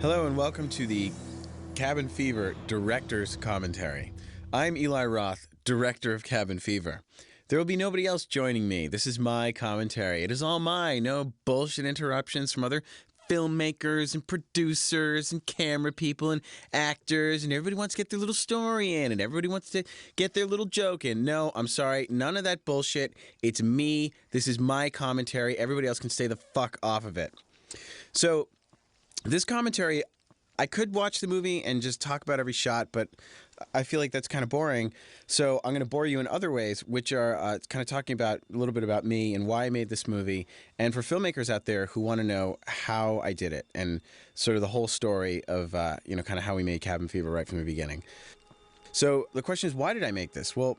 Hello and welcome to the Cabin Fever Director's Commentary. I'm Eli Roth, Director of Cabin Fever. There will be nobody else joining me. This is my commentary. It is all mine. No bullshit interruptions from other filmmakers and producers and camera people and actors, and everybody wants to get their little story in and everybody wants to get their little joke in. No, I'm sorry. None of that bullshit. It's me. This is my commentary. Everybody else can stay the fuck off of it. So, this commentary, I could watch the movie and just talk about every shot, but I feel like that's kind of boring. So I'm going to bore you in other ways, which are kind of talking about a little bit about me and why I made this movie. And for filmmakers out there who want to know how I did it and sort of the whole story of, kind of how we made Cabin Fever right from the beginning. So the question is, why did I make this? Well,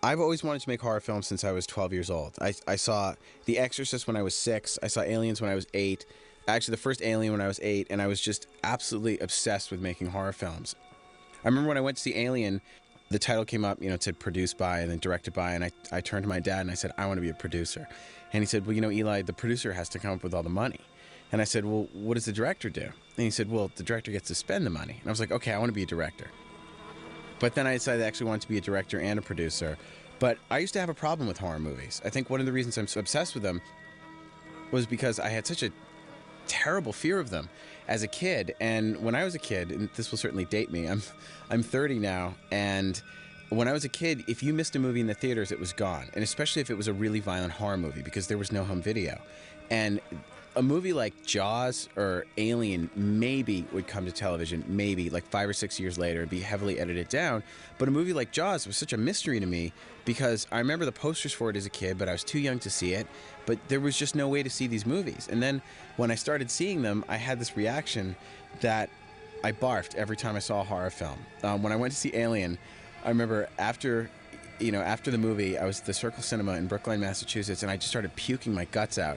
I've always wanted to make horror films since I was 12 years old. I saw The Exorcist when I was 6. I saw Aliens when I was 8. Actually, the first Alien when I was 8, and I was just absolutely obsessed with making horror films. I remember when I went to see Alien, the title came up, it said produced by and then directed by, and I turned to my dad and I said, I want to be a producer. And he said, well, Eli, the producer has to come up with all the money. And I said, well, what does the director do? And he said, well, the director gets to spend the money. And I was like, okay, I want to be a director. But then I decided I actually wanted to be a director and a producer. But I used to have a problem with horror movies. I think one of the reasons I'm so obsessed with them was because I had such a terrible fear of them as a kid. And when I was a kid, and this will certainly date me, I'm 30 now, and when I was a kid, if you missed a movie in the theaters, it was gone. And especially if it was a really violent horror movie, because there was no home video. And a movie like Jaws or Alien maybe would come to television, maybe like 5 or 6 years later and be heavily edited down. But a movie like Jaws was such a mystery to me because I remember the posters for it as a kid, but I was too young to see it. But there was just no way to see these movies. And then when I started seeing them, I had this reaction that I barfed every time I saw a horror film. When I went to see Alien, I remember after the movie, I was at the Circle Cinema in Brookline, Massachusetts, and I just started puking my guts out.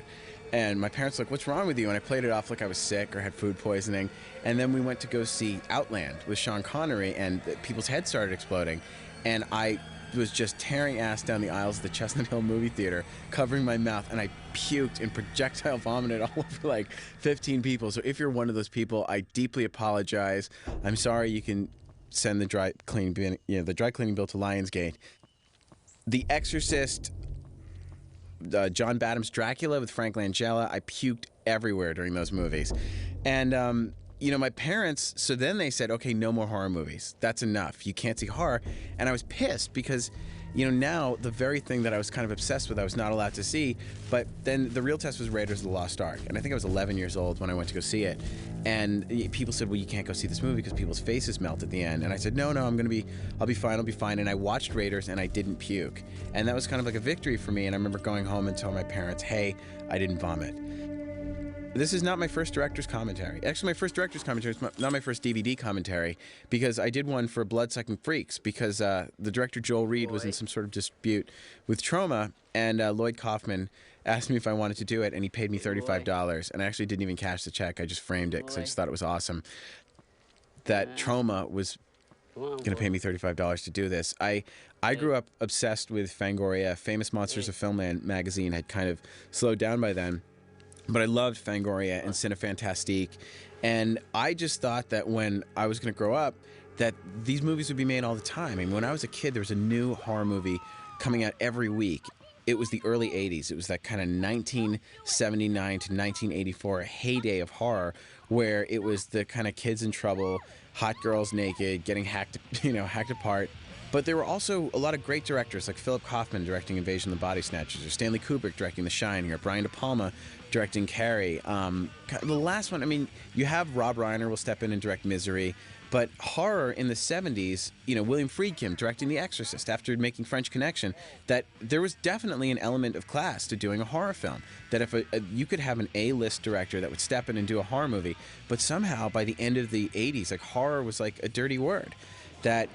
And my parents were like, what's wrong with you? And I played it off like I was sick or had food poisoning. And then we went to go see Outland with Sean Connery, and people's heads started exploding. And I was just tearing ass down the aisles of the Chestnut Hill movie theater, covering my mouth, and I puked and projectile vomited all over like 15 people. So if you're one of those people, I deeply apologize. I'm sorry. You can send the dry cleaning bill to Lionsgate. The Exorcist, John Badham's Dracula with Frank Langella, I puked everywhere during those movies. And, my parents, so then they said, okay, no more horror movies. That's enough. You can't see horror. And I was pissed because, now the very thing that I was kind of obsessed with, I was not allowed to see. But then the real test was Raiders of the Lost Ark. And I think I was 11 years old when I went to go see it. And people said, well, you can't go see this movie because people's faces melt at the end. And I said, no, I'll be fine. And I watched Raiders and I didn't puke. And that was kind of like a victory for me. And I remember going home and telling my parents, hey, I didn't vomit. This is not my first director's commentary. Actually, my first director's commentary is not my first DVD commentary, because I did one for Bloodsucking Freaks, because the director Joel Reed was in some sort of dispute with Troma, and Lloyd Kaufman asked me if I wanted to do it, and he paid me $35, and I actually didn't even cash the check. I just framed it because I just thought it was awesome that Troma was going to pay me $35 to do this. I grew up obsessed with Fangoria. Famous Monsters of Filmland magazine had kind of slowed down by then. But I loved Fangoria and Cinefantastique, and I just thought that when I was going to grow up, that these movies would be made all the time. I mean, when I was a kid, there was a new horror movie coming out every week. It was the early 80s. It was that kind of 1979 to 1984 heyday of horror, where it was the kind of kids in trouble, hot girls naked, getting hacked apart. But there were also a lot of great directors, like Philip Kaufman directing Invasion of the Body Snatchers, or Stanley Kubrick directing The Shining, or Brian De Palma directing Carrie. The last one, you have Rob Reiner will step in and direct Misery, but horror in the 70s, William Friedkin directing The Exorcist after making French Connection, that there was definitely an element of class to doing a horror film. That if you could have an A-list director that would step in and do a horror movie, but somehow by the end of the 80s, like horror was like a dirty word. That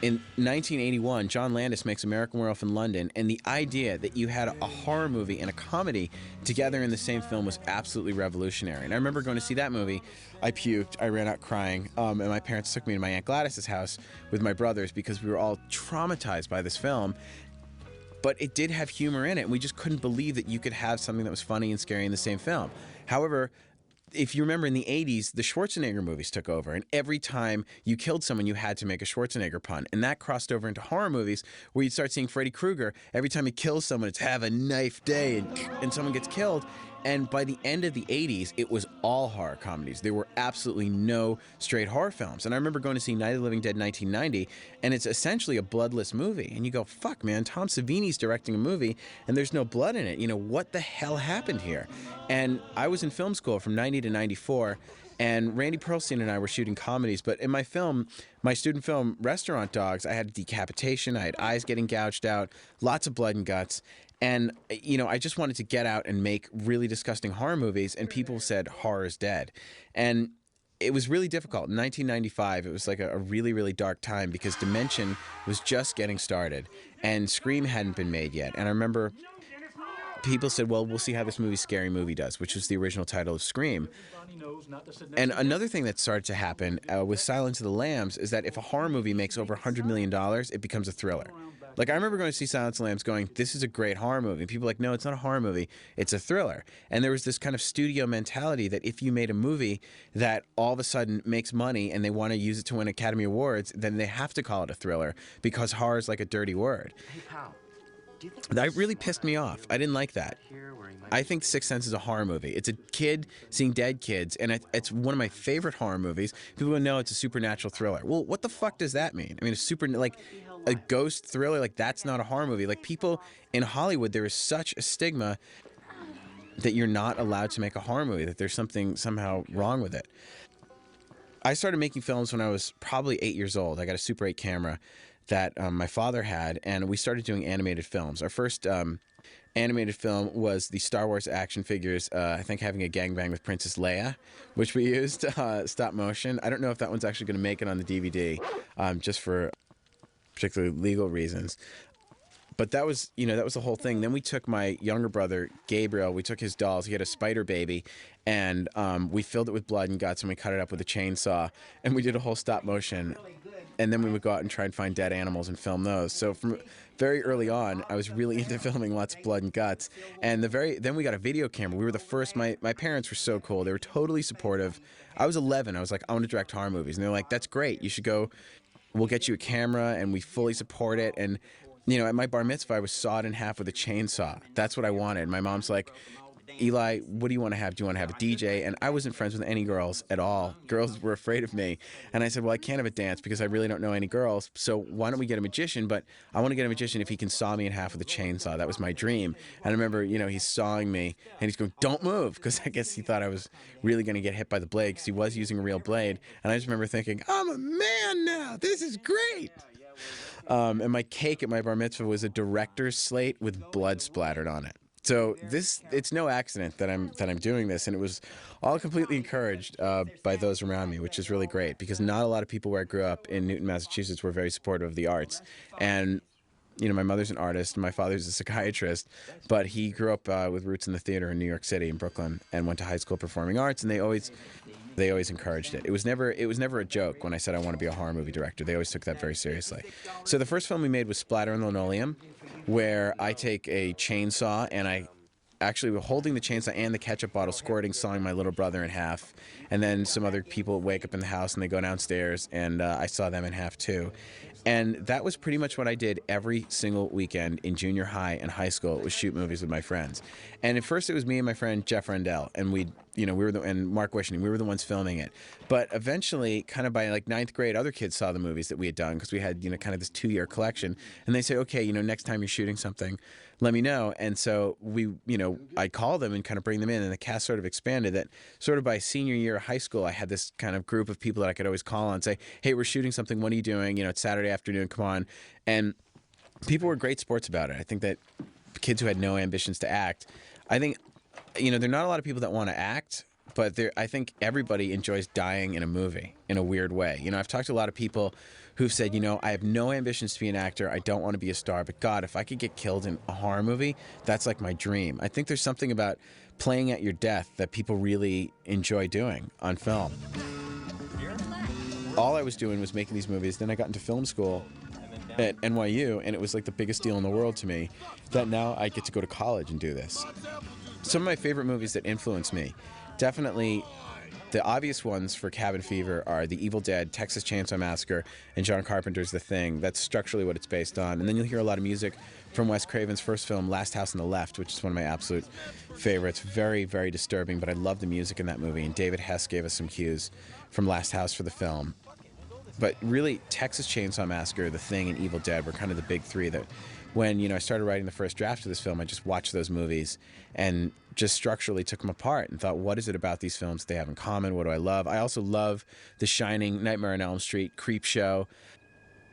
in 1981, John Landis makes American Werewolf in London, and the idea that you had a horror movie and a comedy together in the same film was absolutely revolutionary. And I remember going to see that movie. I puked. I ran out crying. And my parents took me to my Aunt Gladys's house with my brothers because we were all traumatized by this film. But it did have humor in it, and we just couldn't believe that you could have something that was funny and scary in the same film. However, if you remember in the 80s, the Schwarzenegger movies took over, and every time you killed someone, you had to make a Schwarzenegger pun. And that crossed over into horror movies where you'd start seeing Freddy Krueger. Every time he kills someone, it's have a knife day, and someone gets killed. And by the end of the 80s, it was all horror comedies. There were absolutely no straight horror films. And I remember going to see Night of the Living Dead 1990, and it's essentially a bloodless movie. And you go, fuck, man, Tom Savini's directing a movie, and there's no blood in it. You know, what the hell happened here? And I was in film school from 90 to 94, and Randy Perlstein and I were shooting comedies. But in my film, my student film, Restaurant Dogs, I had decapitation, I had eyes getting gouged out, lots of blood and guts. And, you know, I just wanted to get out and make really disgusting horror movies, and people said horror is dead. And it was really difficult. In 1995, it was like a really, really dark time because Dimension was just getting started, and Scream hadn't been made yet. And I remember people said, well, we'll see how this movie Scary Movie does, which was the original title of Scream. And another thing that started to happen with Silence of the Lambs is that if a horror movie makes over $100 million, it becomes a thriller. Like, I remember going to see Silence of the Lambs going, this is a great horror movie. And people were like, no, it's not a horror movie. It's a thriller. And there was this kind of studio mentality that if you made a movie that all of a sudden makes money and they want to use it to win Academy Awards, then they have to call it a thriller because horror is like a dirty word. Hey, pal. That really pissed me off. I didn't like that. I think Sixth Sense is a horror movie. It's a kid seeing dead kids, and it's one of my favorite horror movies. People would know it's a supernatural thriller. Well, what the fuck does that mean? I mean, a ghost thriller, like, that's not a horror movie. Like, people in Hollywood, there is such a stigma that you're not allowed to make a horror movie, that there's something somehow wrong with it. I started making films when I was probably 8 years old. I got a Super 8 camera that my father had, and we started doing animated films. Our first animated film was the Star Wars action figures, I think having a gangbang with Princess Leia, which we used stop motion. I don't know if that one's actually going to make it on the DVD, just for particularly legal reasons. But that was, you know, that was the whole thing. Then we took my younger brother, Gabriel, we took his dolls. He had a spider baby, and we filled it with blood and guts, and we cut it up with a chainsaw, and we did a whole stop motion. And then we would go out and try and find dead animals and film those. So from very early on, I was really into filming lots of blood and guts. And then we got a video camera. We were the first. My parents were so cool. They were totally supportive. I was 11. I was like, I want to direct horror movies. And they're like, that's great. You should go. We'll get you a camera, and we fully support it. And, you know, at my bar mitzvah, I was sawed in half with a chainsaw. That's what I wanted. My mom's like, Eli, what do you want to have? Do you want to have a DJ? And I wasn't friends with any girls at all. Girls were afraid of me. And I said, well, I can't have a dance because I really don't know any girls. So why don't we get a magician? But I want to get a magician if he can saw me in half with a chainsaw. That was my dream. And I remember, you know, he's sawing me and he's going, don't move. Because I guess he thought I was really going to get hit by the blade because he was using a real blade. And I just remember thinking, I'm a man now. This is great. And my cake at my bar mitzvah was a director's slate with blood splattered on it. So it's no accident that I'm doing this, and it was all completely encouraged by those around me, which is really great because not a lot of people where I grew up in Newton, Massachusetts, were very supportive of the arts. And you know, my mother's an artist, and my father's a psychiatrist, but he grew up with roots in the theater in New York City, in Brooklyn, and went to high school performing arts, and they always encouraged it. It was never a joke when I said I want to be a horror movie director. They always took that very seriously. So the first film we made was Splatter and Linoleum, where I take a chainsaw and I actually was holding the chainsaw and the ketchup bottle, squirting, sawing my little brother in half. And then some other people wake up in the house and they go downstairs, and I saw them in half too. And that was pretty much what I did every single weekend in junior high and high school, was shoot movies with my friends. And at first it was me and my friend Jeff Rendell, and and Mark Wishing, we were the ones filming it. But eventually, kind of by like 9th grade, other kids saw the movies that we had done because we had, kind of this 2-year collection. And they say, okay, next time you're shooting something, let me know. And so I'd call them and kind of bring them in, and the cast sort of expanded. That sort of by senior year of high school, I had this kind of group of people that I could always call on and say, hey, we're shooting something. What are you doing? It's Saturday afternoon. Come on. And people were great sports about it. I think that kids who had no ambitions to act, I think, there are not a lot of people that want to act, but I think everybody enjoys dying in a movie in a weird way. I've talked to a lot of people who've said, I have no ambitions to be an actor. I don't want to be a star. But God, if I could get killed in a horror movie, that's like my dream. I think there's something about playing at your death that people really enjoy doing on film. All I was doing was making these movies. Then I got into film school at NYU, and it was like the biggest deal in the world to me that now I get to go to college and do this. Some of my favorite movies that influenced me: definitely the obvious ones for Cabin Fever are The Evil Dead, Texas Chainsaw Massacre, and John Carpenter's The Thing. That's structurally what it's based on. And then you'll hear a lot of music from Wes Craven's first film, Last House on the Left, which is one of my absolute favorites. Very, very disturbing, but I love the music in that movie. And David Hess gave us some cues from Last House for the film. But really, Texas Chainsaw Massacre, The Thing, and Evil Dead were kind of the big three that when I started writing the first draft of this film, I just watched those movies and just structurally took them apart and thought, what is it about these films they have in common? What do I love? I also love The Shining, Nightmare on Elm Street, Creepshow,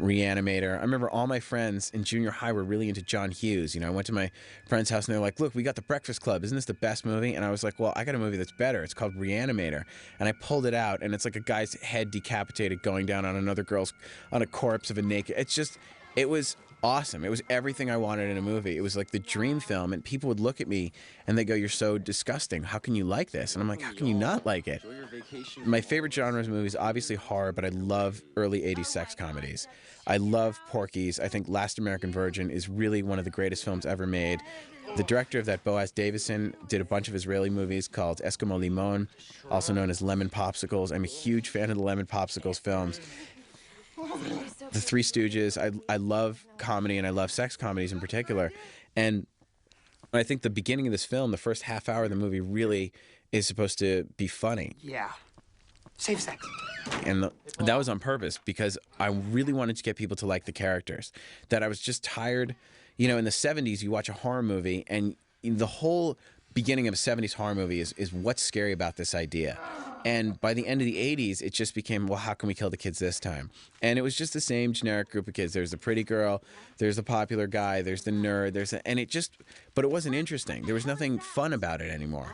Reanimator. I remember all my friends in junior high were really into John Hughes. I went to my friend's house and they're like, look, we got The Breakfast Club. Isn't this the best movie? And I was like, well, I got a movie that's better. It's called Reanimator. And I pulled it out and it's like a guy's head decapitated going down on another girl's, on a corpse of a naked. It was awesome. It was everything I wanted in a movie. It was like the dream film, and people would look at me and they go, you're so disgusting. How can you like this? And I'm like, how can you not like it? My favorite genres of movies, obviously horror, but I love early 80s sex comedies. I love Porky's. I think Last American Virgin is really one of the greatest films ever made. The director of that, Boaz Davison, did a bunch of Israeli movies called Eskimo Limon, also known as Lemon Popsicles. I'm a huge fan of the Lemon Popsicles films. The Three Stooges. I love comedy, and I love sex comedies in particular. And I think the beginning of this film, the first half hour of the movie, really is supposed to be funny. Yeah. Safe sex. And that was on purpose because I really wanted to get people to like the characters. That I was just tired. In the 70s, you watch a horror movie, and the whole beginning of a 70s horror movie is what's scary about this idea. And by the end of the 80s, it just became, well, how can we kill the kids this time? And it was just the same generic group of kids. There's the pretty girl, there's the popular guy, there's the nerd, but it wasn't interesting. There was nothing fun about it anymore.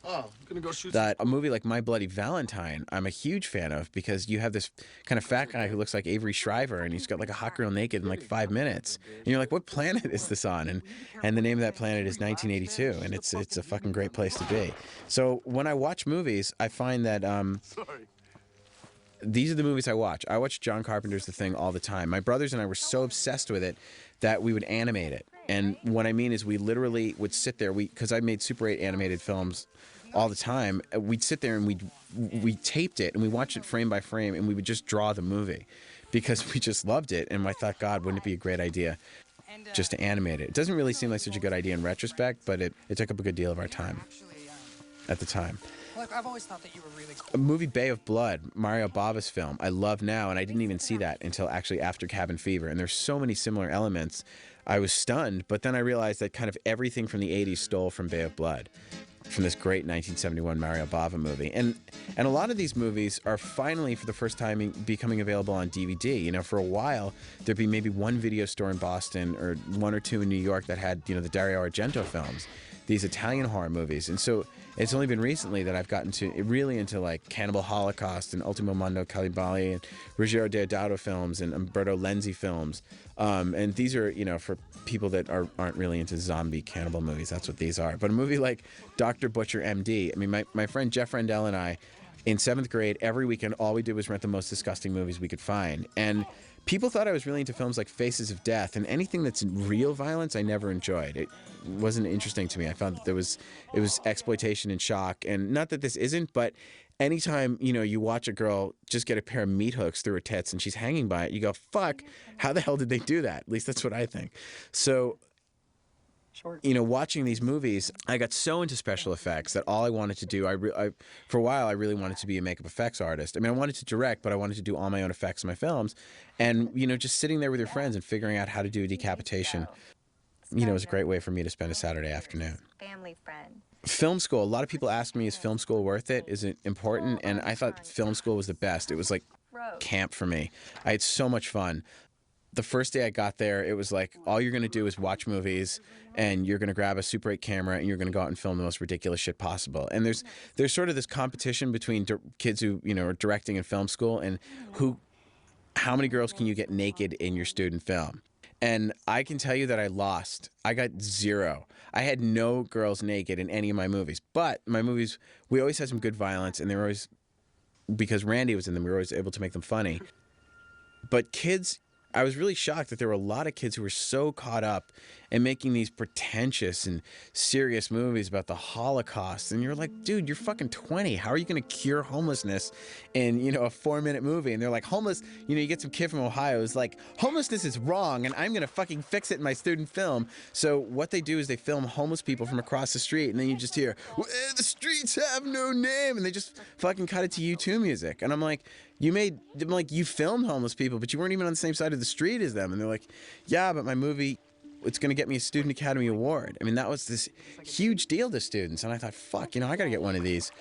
Oh, I'm gonna go shoot. That a movie like My Bloody Valentine, I'm a huge fan of because you have this kind of fat guy who looks like Avery Shriver, and he's got like a hot girl naked in like 5 minutes, and you're like, what planet is this on? And the name of that planet is 1982, and it's a fucking great place to be. So when I watch movies, I find that these are the movies I watch. I watch John Carpenter's The Thing all the time. My brothers and I were so obsessed with it that we would animate it. And what I mean is we literally would sit there, because I made Super 8 animated films all the time. We'd sit there and we taped it and we watched it frame by frame, and we would just draw the movie because we just loved it. And I thought, God, wouldn't it be a great idea just to animate it? It doesn't really seem like such a good idea in retrospect, but it took up a good deal of our time at the time. Look, I've always thought that you were really cool. A movie, Bay of Blood, Mario Bava's film, I love now, and I didn't even see that until actually after Cabin Fever. And there's so many similar elements. I was stunned, but then I realized that kind of everything from the 80s stole from Bay of Blood, from this great 1971 Mario Bava movie. And a lot of these movies are finally, for the first time, becoming available on DVD. For a while, there'd be maybe one video store in Boston or one or two in New York that had, the Dario Argento films, these Italian horror movies. And so it's only been recently that I've gotten really into like Cannibal Holocaust and Ultimo Mondo Calibali and Ruggero Deodato films and Umberto Lenzi films. And these are, for people that aren't really into zombie cannibal movies, that's what these are. But a movie like Dr. Butcher, MD, I mean, my friend Jeff Rendell and I, in 7th grade, every weekend, all we did was rent the most disgusting movies we could find. And people thought I was really into films like Faces of Death, and anything that's real violence I never enjoyed. It wasn't interesting to me. I found that it was exploitation and shock. And not that this isn't, but anytime, you watch a girl just get a pair of meat hooks through her tits and she's hanging by it, you go, fuck, how the hell did they do that? At least that's what I think. So, watching these movies, I got so into special effects that all I wanted to do, for a while, I really wanted to be a makeup effects artist. I mean, I wanted to direct, but I wanted to do all my own effects in my films. And, just sitting there with your friends and figuring out how to do a decapitation, was a great way for me to spend a Saturday afternoon. Family friend. Film school. A lot of people ask me, is film school worth it? Is it important? And I thought film school was the best. It was like camp for me. I had so much fun. The first day I got there, it was like, all you're going to do is watch movies, and you're going to grab a Super 8 camera, and you're going to go out and film the most ridiculous shit possible. And there's sort of this competition between kids who, are directing in film school, and how many girls can you get naked in your student film? And I can tell you that I lost. I got 0. I had no girls naked in any of my movies. But my movies, we always had some good violence, and they were always, because Randy was in them, we were always able to make them funny. But kids, I was really shocked that there were a lot of kids who were so caught up and making these pretentious and serious movies about the Holocaust. And you're like, dude, you're fucking 20. How are you going to cure homelessness in, a 4-minute movie? And they're like, homeless, you get some kid from Ohio who's like, homelessness is wrong and I'm going to fucking fix it in my student film. So what they do is they film homeless people from across the street, and then you just hear, well, the streets have no name, and they just fucking cut it to U2 music. And I'm like, you filmed homeless people, but you weren't even on the same side of the street as them. And they're like, yeah, but my movie, it's going to get me a Student Academy Award. I mean, that was this huge deal to students. And I thought, fuck, I got to get one of these.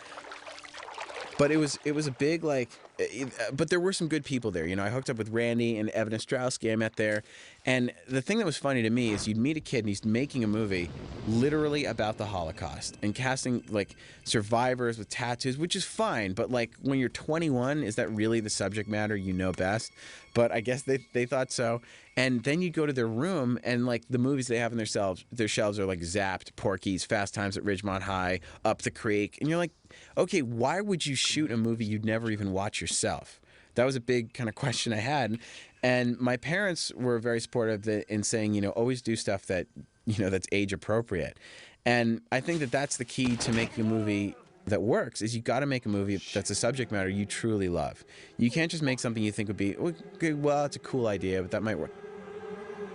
But it was a big, but there were some good people there. I hooked up with Randy and Evan Ostrowski I met there. And the thing that was funny to me is you'd meet a kid and he's making a movie literally about the Holocaust and casting survivors with tattoos, which is fine. But when you're 21, is that really the subject matter you know best? But I guess they thought so. And then you go to their room and the movies they have in their shelves are Zapped, Porky's, Fast Times at Ridgemont High, Up the Creek. And you're like, okay, why would you shoot a movie you'd never even watch yourself? That was a big kind of question I had. And my parents were very supportive in saying, always do stuff that, that's age appropriate. And I think that that's the key to making a movie that works, is you got to make a movie that's a subject matter you truly love. You can't just make something you think would be, okay, well, it's a cool idea, but that might work.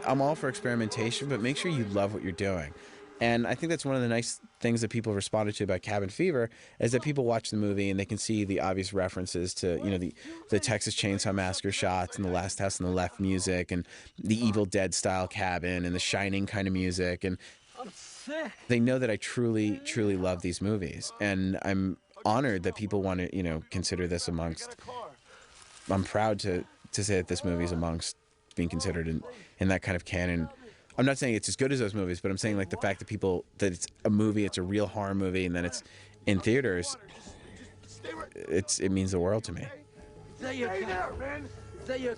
I'm all for experimentation, but make sure you love what you're doing. And I think that's one of the nice things that people responded to about Cabin Fever, is that people watch the movie and they can see the obvious references to, the Texas Chainsaw Massacre shots and the Last House on the Left music and the Evil Dead style cabin and the Shining kind of music. And they know that I truly, truly love these movies. And I'm honored that people want to, consider this amongst. I'm proud to say that this movie is amongst being considered in that kind of canon. I'm not saying it's as good as those movies, but I'm saying the fact that it's a movie, it's a real horror movie, and then it's in theaters, it means the world to me.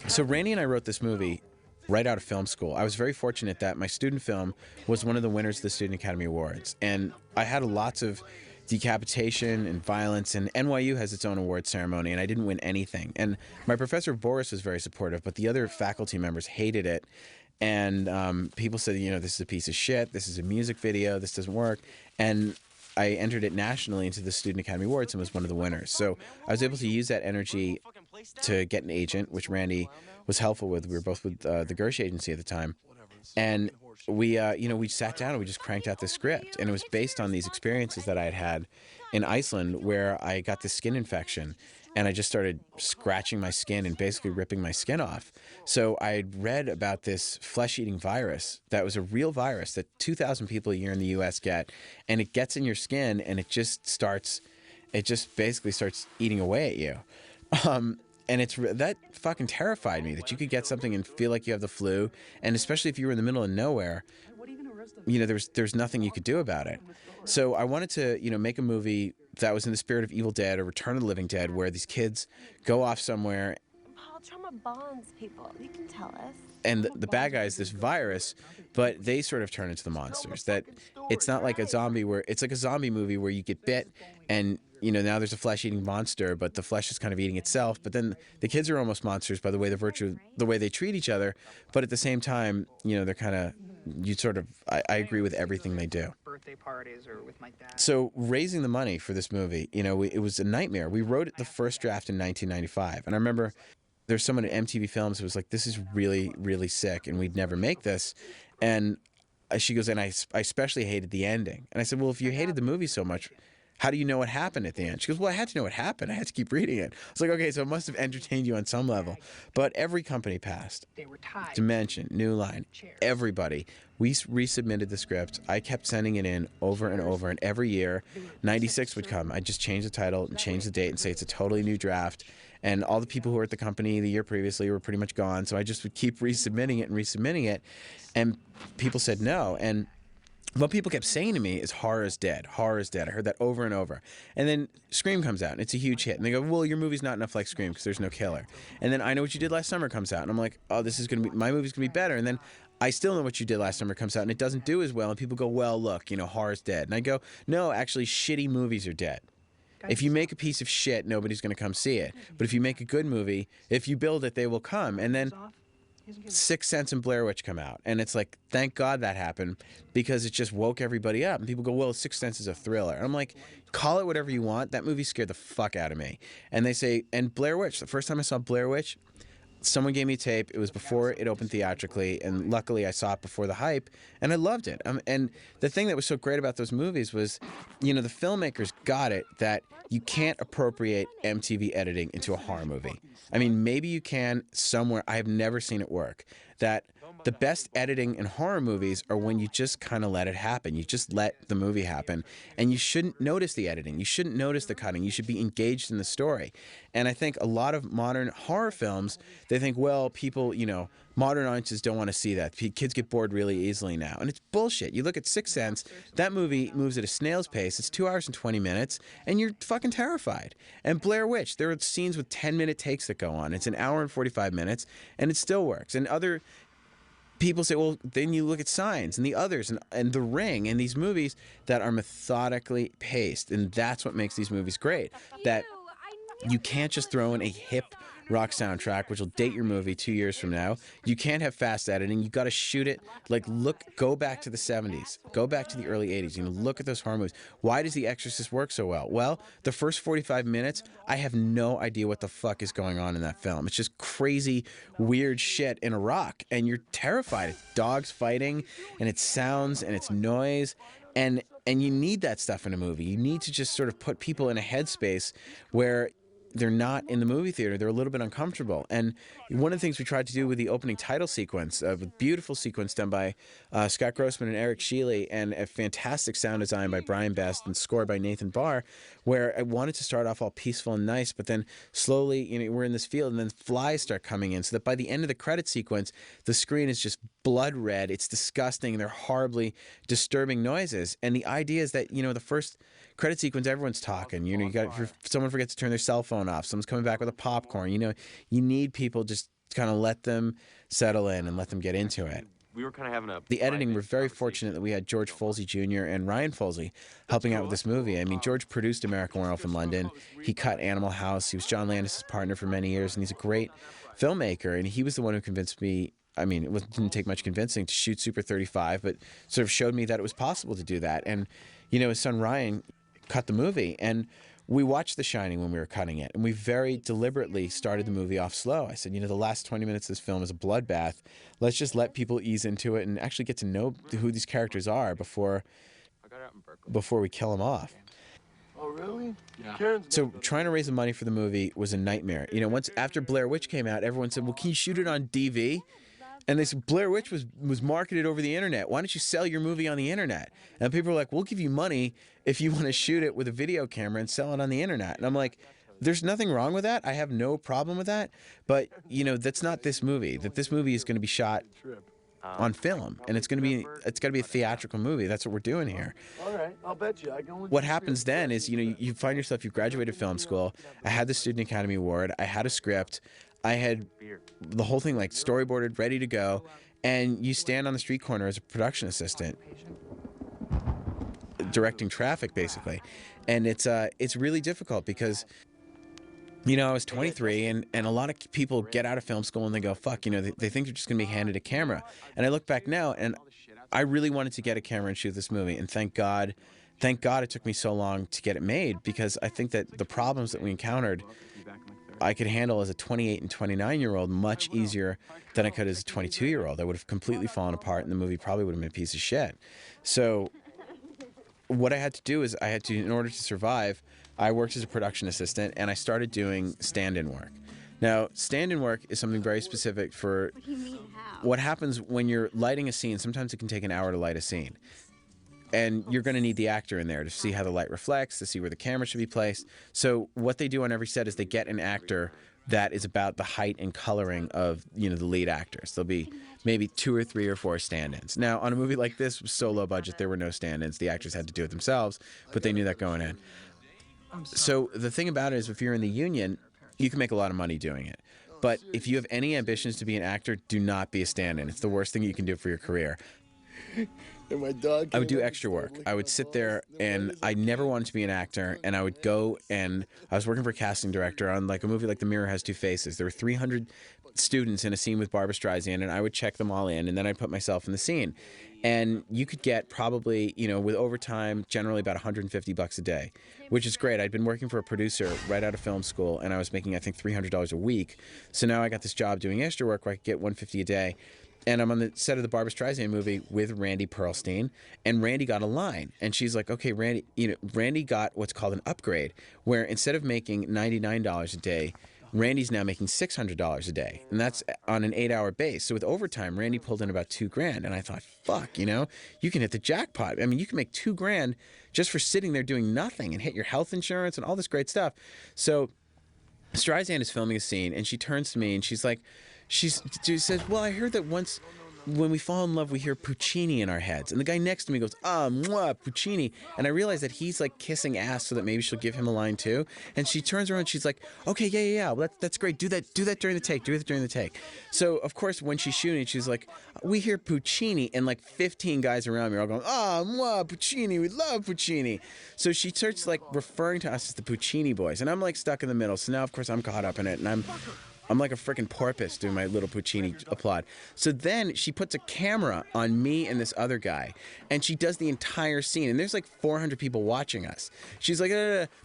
So Randy and I wrote this movie right out of film school. I was very fortunate that my student film was one of the winners of the Student Academy Awards, and I had lots of decapitation and violence, and NYU has its own award ceremony, and I didn't win anything. And my professor Boris was very supportive, but the other faculty members hated it. And people said, this is a piece of shit. This is a music video. This doesn't work. And I entered it nationally into the Student Academy Awards and was one of the winners. So I was able to use that energy to get an agent, which Randy was helpful with. We were both with the Gersh agency at the time. And we sat down and we just cranked out the script. And it was based on these experiences that I had had in Iceland, where I got this skin infection. And I just started scratching my skin and basically ripping my skin off. So I had read about this flesh-eating virus that was a real virus that 2,000 people a year in the U.S. get. And it gets in your skin and it just basically starts eating away at you. And that fucking terrified me, that you could get something and feel like you have the flu. And especially if you were in the middle of nowhere, there's nothing you could do about it. So I wanted to, make a movie that was in the spirit of Evil Dead or Return of the Living Dead, where these kids go off somewhere. Paul, trauma bonds people. You can tell us. And the bad guy is this virus, but they sort of turn into the monsters. That it's not like a zombie it's like a zombie movie where you get bit and, now there's a flesh-eating monster, but the flesh is kind of eating itself. But then the kids are almost monsters by the way they treat each other. But at the same time, they're kind of, I agree with everything they do. Birthday parties or with my dad. So raising the money for this movie, it was a nightmare. We wrote the first draft in 1995. And I remember there's someone at MTV Films who was like, this is really, really sick, and we'd never make this. And she goes, and I especially hated the ending. And I said, well, if you hated the movie so much, how do you know what happened at the end? She goes, well, I had to know what happened. I had to keep reading it. I was like, okay, so it must have entertained you on some level. But every company passed. Dimension, New Line, everybody. We resubmitted the script. I kept sending it in over and over. And every year, 96 would come. I'd just change the title and change the date and say it's a totally new draft. And all the people who were at the company the year previously were pretty much gone. So I just would keep resubmitting it. And people said no. And what people kept saying to me is horror is dead. Horror is dead. I heard that over and over. And then Scream comes out, and it's a huge hit. And they go, well, your movie's not enough like Scream because there's no killer. And then I Know What You Did Last Summer comes out, and I'm like, oh, my movie's going to be better. And then I Still Know What You Did Last Summer comes out, and it doesn't do as well. And people go, well, look, horror's dead. And I go, no, actually, shitty movies are dead. If you make a piece of shit, nobody's going to come see it. But if you make a good movie, if you build it, they will come. And then Sixth Sense and Blair Witch come out, and it's like, thank God that happened, because it just woke everybody up. And people go, well, Sixth Sense is a thriller. And I'm like, call it whatever you want. That movie scared the fuck out of me. And they say, and Blair Witch, the first time I saw Blair Witch, someone gave me a tape. It was before it opened theatrically, and luckily I saw it before the hype, and I loved it. And the thing that was so great about those movies was, the filmmakers got it that you can't appropriate MTV editing into a horror movie. I mean, maybe you can somewhere. I have never seen it work. That the best editing in horror movies are when you just kind of let it happen. You just let the movie happen, and you shouldn't notice the editing. You shouldn't notice the cutting. You should be engaged in the story. And I think a lot of modern horror films, they think, well, people, modern audiences don't want to see that. Kids get bored really easily now. And it's bullshit. You look at Sixth Sense, that movie moves at a snail's pace. It's 2 hours and 20 minutes, and you're fucking terrified. And Blair Witch, there are scenes with 10-minute takes that go on. It's an hour and 45 minutes, and it still works. And other people say, well, then you look at Signs and The Others and The Ring and these movies that are methodically paced. And that's what makes these movies great. That you can't just throw in a hip rock soundtrack, which will date your movie 2 years from now. You can't have fast editing. You got to shoot it. Go back to the 70s. Go back to the early 80s. Look at those horror movies. Why does The Exorcist work so well? Well, the first 45 minutes, I have no idea what the fuck is going on in that film. It's just crazy, weird shit in a rock, and you're terrified. It's dogs fighting, and it's sounds, and it's noise, and you need that stuff in a movie. You need to just sort of put people in a headspace where they're not in the movie theater. They're a little bit uncomfortable. And one of the things we tried to do with the opening title sequence, a beautiful sequence done by Scott Grossman and Eric Shealy, and a fantastic sound design by Brian Best and score by Nathan Barr, where I wanted to start off all peaceful and nice, but then slowly, we're in this field, and then flies start coming in, so that by the end of the credit sequence, the screen is just blood red. It's disgusting. They're horribly disturbing noises. And the idea is that, the first credit sequence, everyone's talking. You got, if someone forgets to turn their cell phone off, someone's coming back with a popcorn. You need people, just kind of let them settle in and let them get into it. We were kind of having the editing, we're very fortunate that we had George Folsey Jr. and Ryan Folsey helping out with this movie. I mean, George produced American Werewolf in London. He cut Animal House. He was John Landis' partner for many years, and he's a great filmmaker. And he was the one who convinced me, I mean, didn't take much convincing to shoot Super 35, but sort of showed me that it was possible to do that. And, his son Ryan cut the movie, and we watched The Shining when we were cutting it, and we very deliberately started the movie off slow. I said, the last 20 minutes of this film is a bloodbath. Let's just let people ease into it and actually get to know who these characters are before we kill them off. Oh, really? Yeah. So trying to raise the money for the movie was a nightmare. Once after Blair Witch came out, everyone said, well, can you shoot it on DV? And they said, Blair Witch was marketed over the internet. Why don't you sell your movie on the internet? And people were like, we'll give you money if you want to shoot it with a video camera and sell it on the internet. And I'm like, there's nothing wrong with that. I have no problem with that. But, that's not this movie. That this movie is going to be shot on film, and it's got to be a theatrical movie. That's what we're doing here. All right, I'll bet you. What happens then is, you find yourself, you've graduated film school. I had the Student Academy Award. I had a script. I had the whole thing storyboarded, ready to go, and you stand on the street corner as a production assistant, directing traffic basically, and it's really difficult because, I was 23, and a lot of people get out of film school and they go, fuck, they think they're just gonna be handed a camera, and I look back now and I really wanted to get a camera and shoot this movie, and thank God it took me so long to get it made, because I think that the problems that we encountered I could handle as a 28 and 29-year-old much easier than I could as a 22-year-old. I would have completely fallen apart, and the movie probably would have been a piece of shit. So what I had to do is in order to survive, I worked as a production assistant, and I started doing stand-in work. Now, stand-in work is something very specific for what happens when you're lighting a scene. Sometimes it can take an hour to light a scene. And you're going to need the actor in there to see how the light reflects, to see where the camera should be placed. So what they do on every set is they get an actor that is about the height and coloring of, the lead actors. There'll be maybe 2 or 3 or 4 stand-ins. Now, on a movie like this, so low budget, there were no stand-ins. The actors had to do it themselves, but they knew that going in. So the thing about it is, if you're in the union, you can make a lot of money doing it. But if you have any ambitions to be an actor, do not be a stand-in. It's the worst thing you can do for your career. And my dog. I would do extra work. I would sit there, and I never wanted to be an actor, and I would go, and I was working for a casting director on like a movie like The Mirror Has Two Faces. There were 300 students in a scene with Barbra Streisand, and I would check them all in, and then I'd put myself in the scene. And you could get probably, with overtime, generally about $150 a day, which is great. I'd been working for a producer right out of film school, and I was making, I think, $300 a week. So now I got this job doing extra work where I could get $150 a day. And I'm on the set of the Barbra Streisand movie with Randy Perlstein, and Randy got a line, and she's like, "Okay, Randy, Randy got what's called an upgrade, where instead of making $99 a day, Randy's now making $600 a day, and that's on an 8-hour base. So with overtime, Randy pulled in about $2,000, and I thought, fuck, you can hit the jackpot. I mean, you can make $2,000 just for sitting there doing nothing and hit your health insurance and all this great stuff." So Streisand is filming a scene, and she turns to me and she's like, she says, "Well, I heard that once when we fall in love, we hear Puccini in our heads." And the guy next to me goes, mwah, Puccini. And I realize that he's like kissing ass so that maybe she'll give him a line too. And she turns around and she's like, "Okay, yeah. Well, that's great. Do that during the take. So, of course, when she's shooting, she's like, "We hear Puccini." And like 15 guys around me are all going, mwah, Puccini. We love Puccini. So she starts like referring to us as the Puccini boys. And I'm like stuck in the middle. So now, of course, I'm caught up in it. And I'm like a freaking porpoise doing my little Puccini applaud. So then she puts a camera on me and this other guy, and she does the entire scene. And there's like 400 people watching us. She's like,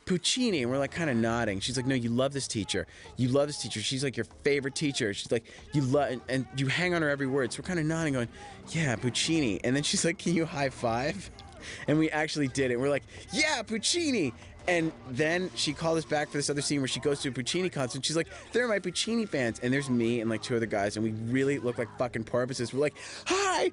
Puccini. And we're like kind of nodding. She's like, "No, you love this teacher. You love this teacher. She's like your favorite teacher." She's like, "You love," and you hang on her every word. So we're kind of nodding going, "Yeah, Puccini." And then she's like, "Can you high five?" And we actually did it. We're like, "Yeah, Puccini." And then she called us back for this other scene where she goes to a Puccini concert, and she's like, "They're my Puccini fans." And there's me and like 2 other guys, and we really look like fucking porpoises. We're like, hi,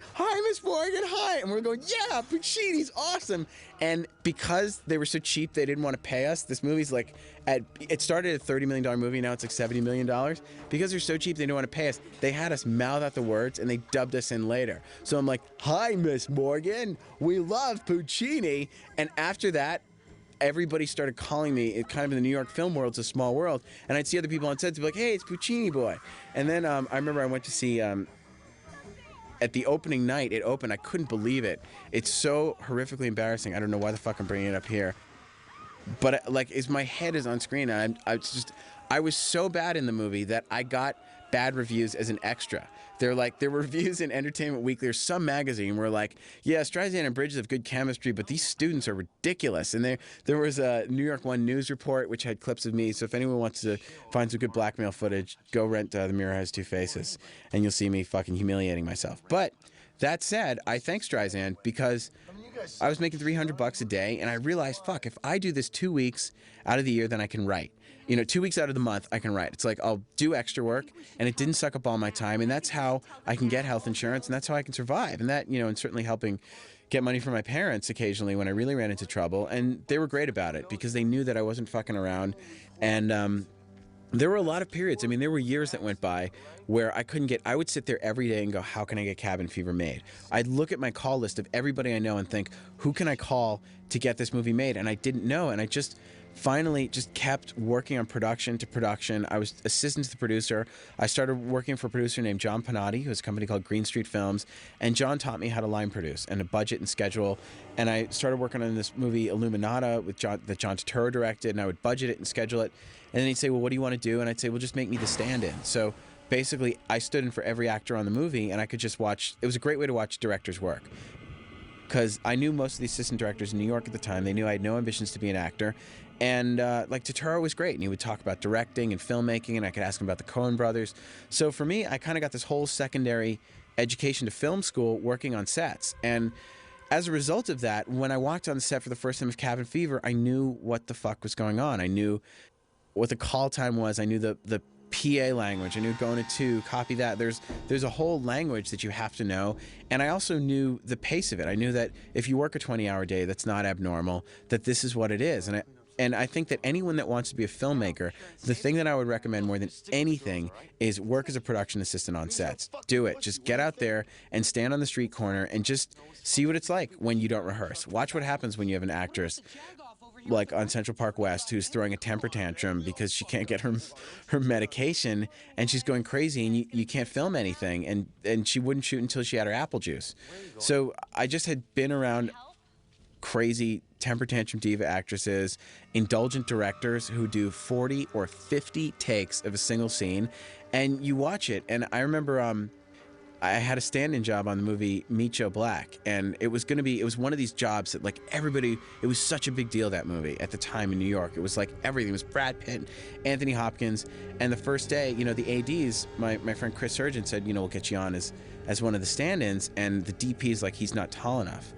Miss Morgan, hi. And we're going, "Yeah, Puccini's awesome." And because they were so cheap, they didn't want to pay us. This movie's like, it started at a $30 million movie, now it's like $70 million. Because they're so cheap, they didn't want to pay us. They had us mouth out the words, and they dubbed us in later. So I'm like, "Hi, Miss Morgan, we love Puccini." And after that, everybody started calling me. It kind of in the New York film world, it's a small world, and I'd see other people on set to be like, "Hey, it's Puccini boy." And then I remember I went to see at the opening night. It opened. I couldn't believe it. It's so horrifically embarrassing. I don't know why the fuck I'm bringing it up here, but my head is on screen, and I was so bad in the movie that I got bad reviews as an extra. There were reviews in Entertainment Weekly or some magazine where like, "Yeah, Streisand and Bridges have good chemistry, but these students are ridiculous." And there was a New York One news report which had clips of me. So if anyone wants to find some good blackmail footage, go rent The Mirror Has Two Faces, and you'll see me fucking humiliating myself. But that said, I thank Streisand because I was making $300 a day, and I realized, fuck, if I do this 2 weeks out of the year, then I can write. 2 weeks out of the month, I can write. It's like I'll do extra work, and it didn't suck up all my time, and that's how I can get health insurance, and that's how I can survive. And that, and certainly helping get money from my parents occasionally when I really ran into trouble, and they were great about it because they knew that I wasn't fucking around. And there were a lot of periods. I mean, there were years that went by where I would sit there every day and go, "How can I get Cabin Fever made?" I'd look at my call list of everybody I know and think, who can I call to get this movie made? And I didn't know, and I finally just kept working on production to production. I was assistant to the producer. I started working for a producer named John Panatti, who has a company called Green Street Films, and John taught me how to line produce and a budget and schedule. And I started working on this movie Illuminata that John Turturro directed, and I would budget it and schedule it. And then he'd say, "Well, what do you want to do?" And I'd say, "Well, just make me the stand-in." So basically, I stood in for every actor on the movie, and I could just watch. It was a great way to watch directors work, because I knew most of the assistant directors in New York at the time. They knew I had no ambitions to be an actor. And like Turturro was great, and he would talk about directing and filmmaking, and I could ask him about the Coen brothers. So for me, I kind of got this whole secondary education to film school working on sets. And as a result of that, when I walked on the set for the first time of Cabin Fever, I knew what the fuck was going on. I knew what the call time was. I knew the PA language. I knew going to copy that. There's a whole language that you have to know. And I also knew the pace of it. I knew that if you work a 20-hour day, that's not abnormal, that this is what it is. And I think that anyone that wants to be a filmmaker, the thing that I would recommend more than anything is work as a production assistant on sets. Do it. Just get out there and stand on the street corner and just see what it's like when you don't rehearse. Watch what happens when you have an actress like on Central Park West who's throwing a temper tantrum because she can't get her medication and she's going crazy and you can't film anything and she wouldn't shoot until she had her apple juice. So I just had been around crazy temper tantrum diva actresses, indulgent directors who do 40 or 50 takes of a single scene, and you watch it. And I remember I had a stand-in job on the movie Meet Joe Black, and it was one of these jobs that, like, everybody, it was such a big deal, that movie at the time in New York. It was like everything. It was Brad Pitt, Anthony Hopkins, and the first day, the ADs, my friend Chris Surgeon said, we'll get you on as one of the stand-ins, and the DP's like, he's not tall enough.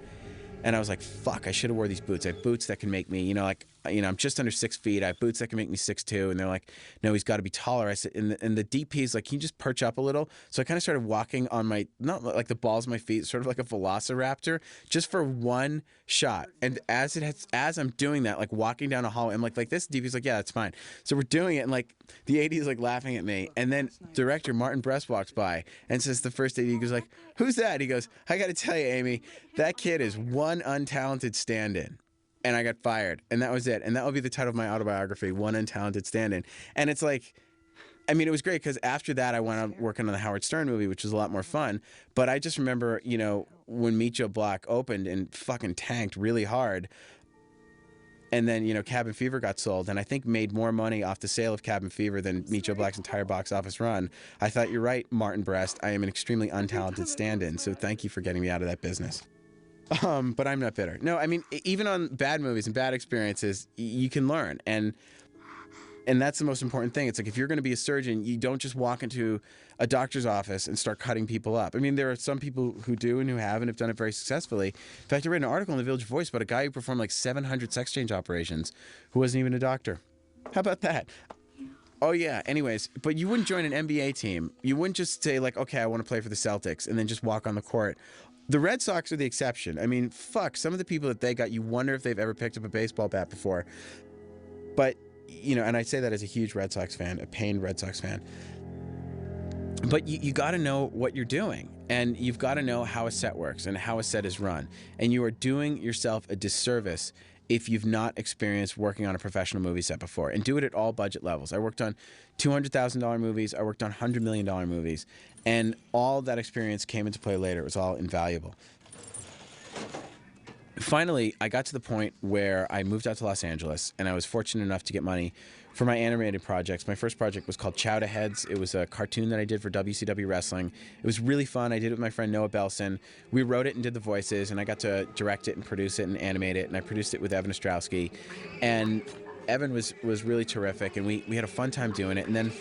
And I was like, fuck, I should have wore these boots. I have boots that can make me, I'm just under 6 feet. I have boots that can make me 6'2". And they're like, no, he's got to be taller. I said, and the DP's like, can you just perch up a little? So I kind of started walking on not like the balls of my feet, sort of like a velociraptor, just for one shot. And as I'm doing that, like walking down a hallway, I'm like this. DP's like, yeah, that's fine. So we're doing it, and like the AD is like laughing at me. And then director Martin Brest walks by and says, the first AD, he goes like, who's that? He goes, I got to tell you, Amy, that kid is one untalented stand-in. And I got fired, and that was it. And that will be the title of my autobiography, One Untalented Stand-In. And it's like, I mean, it was great because after that I went on working on the Howard Stern movie, which was a lot more fun. But I just remember, when Meet Joe Black opened and fucking tanked really hard. And then, Cabin Fever got sold, and I think made more money off the sale of Cabin Fever than Meet Joe Black's entire box office run. I thought, you're right, Martin Brest. I am an extremely untalented stand-in, so thank you for getting me out of that business. But I'm not bitter. No, I mean, even on bad movies and bad experiences, you can learn. And that's the most important thing. It's like, if you're going to be a surgeon, you don't just walk into a doctor's office and start cutting people up. I mean, there are some people who do and who have and have done it very successfully. In fact, I read an article in the Village Voice about a guy who performed like 700 sex change operations who wasn't even a doctor. How about that? Oh, yeah. Anyways, but you wouldn't join an NBA team. You wouldn't just say, like, okay, I want to play for the Celtics, and then just walk on the court. The Red Sox are the exception. I mean, fuck, some of the people that they got, you wonder if they've ever picked up a baseball bat before. But, and I say that as a huge Red Sox fan, a pained Red Sox fan. But you got to know what you're doing, and you've got to know how a set works and how a set is run. And you are doing yourself a disservice if you've not experienced working on a professional movie set before, and do it at all budget levels. I worked on $200,000 movies. I worked on $100 million movies, and all that experience came into play later. It was all invaluable. Finally, I got to the point where I moved out to Los Angeles, and I was fortunate enough to get money for my animated projects. My first project was called Chowda Heads. It was a cartoon that I did for WCW Wrestling. It was really fun. I did it with my friend Noah Belson. We wrote it and did the voices, and I got to direct it and produce it and animate it, and I produced it with Evan Ostrowski. And Evan was really terrific, and we had a fun time doing it. And then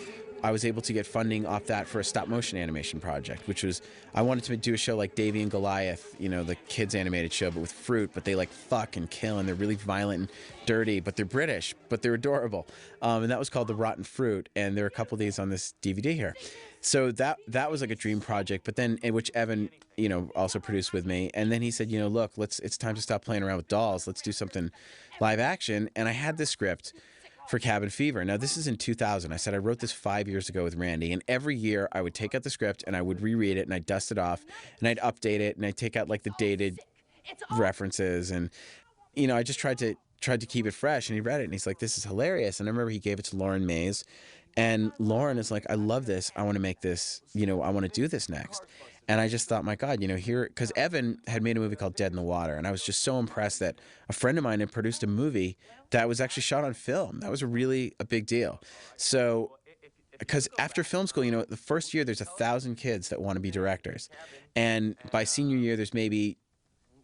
I was able to get funding off that for a stop-motion animation project, which was, I wanted to do a show like Davey and Goliath, the kids' animated show, but with fruit, but they like fuck and kill, and they're really violent and dirty, but they're British, but they're adorable. And that was called The Rotten Fruit, and there are a couple of these on this DVD here. So that was like a dream project, but then, which Evan, also produced with me. And then he said, look, it's time to stop playing around with dolls. Let's do something live action. And I had this script for Cabin Fever. Now, this is in 2000. I said I wrote this 5 years ago with Randy, and every year I would take out the script and I would reread it and I'd dust it off and I'd update it and I'd take out like the dated references, and I just tried to keep it fresh. And he read it and he's like, this is hilarious. And I remember he gave it to Lauren Mays, and Lauren is like, I love this. I want to make this, I want to do this next. And I just thought, my God, here, because Evan had made a movie called Dead in the Water, and I was just so impressed that a friend of mine had produced a movie that was actually shot on film. That was really a big deal. So, because after film school, the first year there's 1,000 kids that want to be directors, and by senior year there's maybe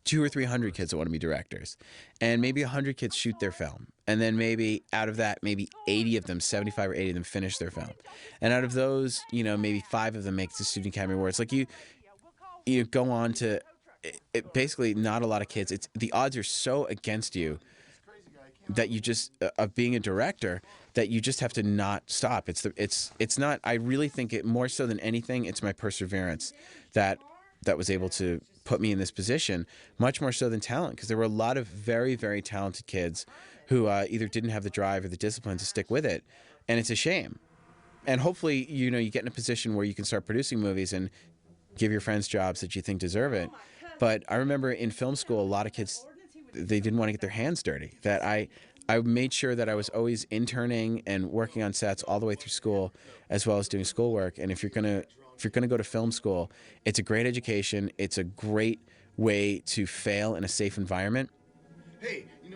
200 or 300 kids that want to be directors, and maybe 100 kids shoot their film, and then maybe out of that, maybe 80 of them, 75 or 80 of them finish their film, and out of those, maybe 5 of them make the Student Academy Awards. Like you go on to, basically not a lot of kids. The odds are so against you that you just, of being a director, that you just have to not stop. It's not. I really think it more so than anything, it's my perseverance that was able to put me in this position, much more so than talent, because there were a lot of very, very talented kids who either didn't have the drive or the discipline to stick with it, and it's a shame. And hopefully, you get in a position where you can start producing movies and give your friends jobs that you think deserve it. But I remember in film school, a lot of kids they didn't want to get their hands dirty. That I made sure that I was always interning and working on sets all the way through school, as well as doing schoolwork. And if you're gonna go to film school, it's a great education. It's a great way to fail in a safe environment.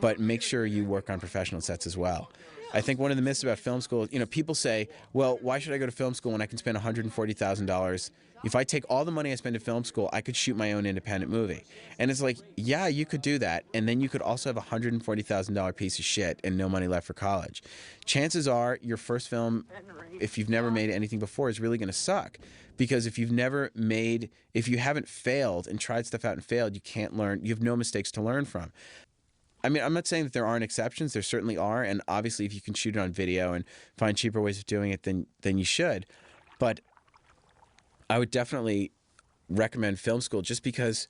But make sure you work on professional sets as well. I think one of the myths about film school, people say, well, why should I go to film school when I can spend $140,000? If I take all the money I spend at film school, I could shoot my own independent movie. And it's like, yeah, you could do that. And then you could also have a $140,000 piece of shit and no money left for college. Chances are your first film, if you've never made anything before, is really going to suck. Because if you haven't failed and tried stuff out and failed, you can't learn. You have no mistakes to learn from. I mean, I'm not saying that there aren't exceptions. There certainly are. And obviously, if you can shoot it on video and find cheaper ways of doing it, then you should. But I would definitely recommend film school just because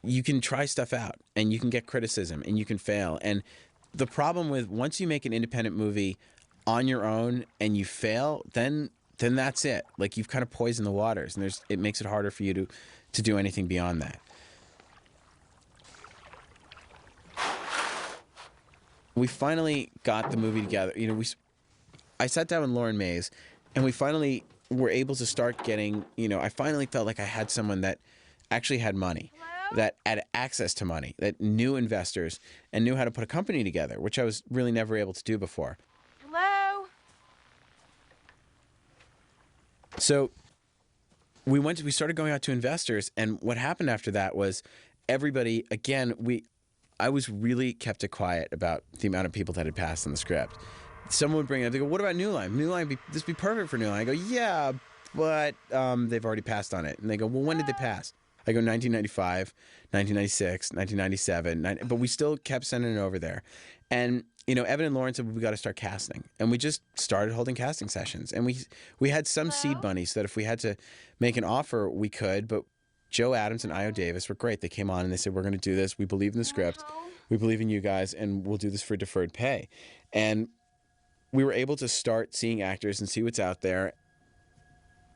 you can try stuff out and you can get criticism and you can fail. And the problem with once you make an independent movie on your own and you fail, then that's it. Like you've kind of poisoned the waters, and it makes it harder for you to do anything beyond that. We finally got the movie together. I sat down with Lauren Mays, and we finally were able to start getting, I finally felt like I had someone that actually had money, that had access to money, that knew investors and knew how to put a company together, which I was really never able to do before. Hello? So we started going out to investors, and what happened after that was everybody, again, I was really kept it quiet about the amount of people that had passed on the script. Someone would bring it up. They go, what about New Line? New Line, this would be perfect for New Line. I go, yeah, but they've already passed on it. And they go, well, when did they pass? I go, 1995, 1996, 1997. But we still kept sending it over there. And, Evan and Lauren said, we got to start casting. And we just started holding casting sessions. And we had some seed money so that if we had to make an offer, we could. But Joe Adams and Io Davis were great. They came on and they said, we're going to do this. We believe in the script. We believe in you guys, and we'll do this for deferred pay. And we were able to start seeing actors and see what's out there.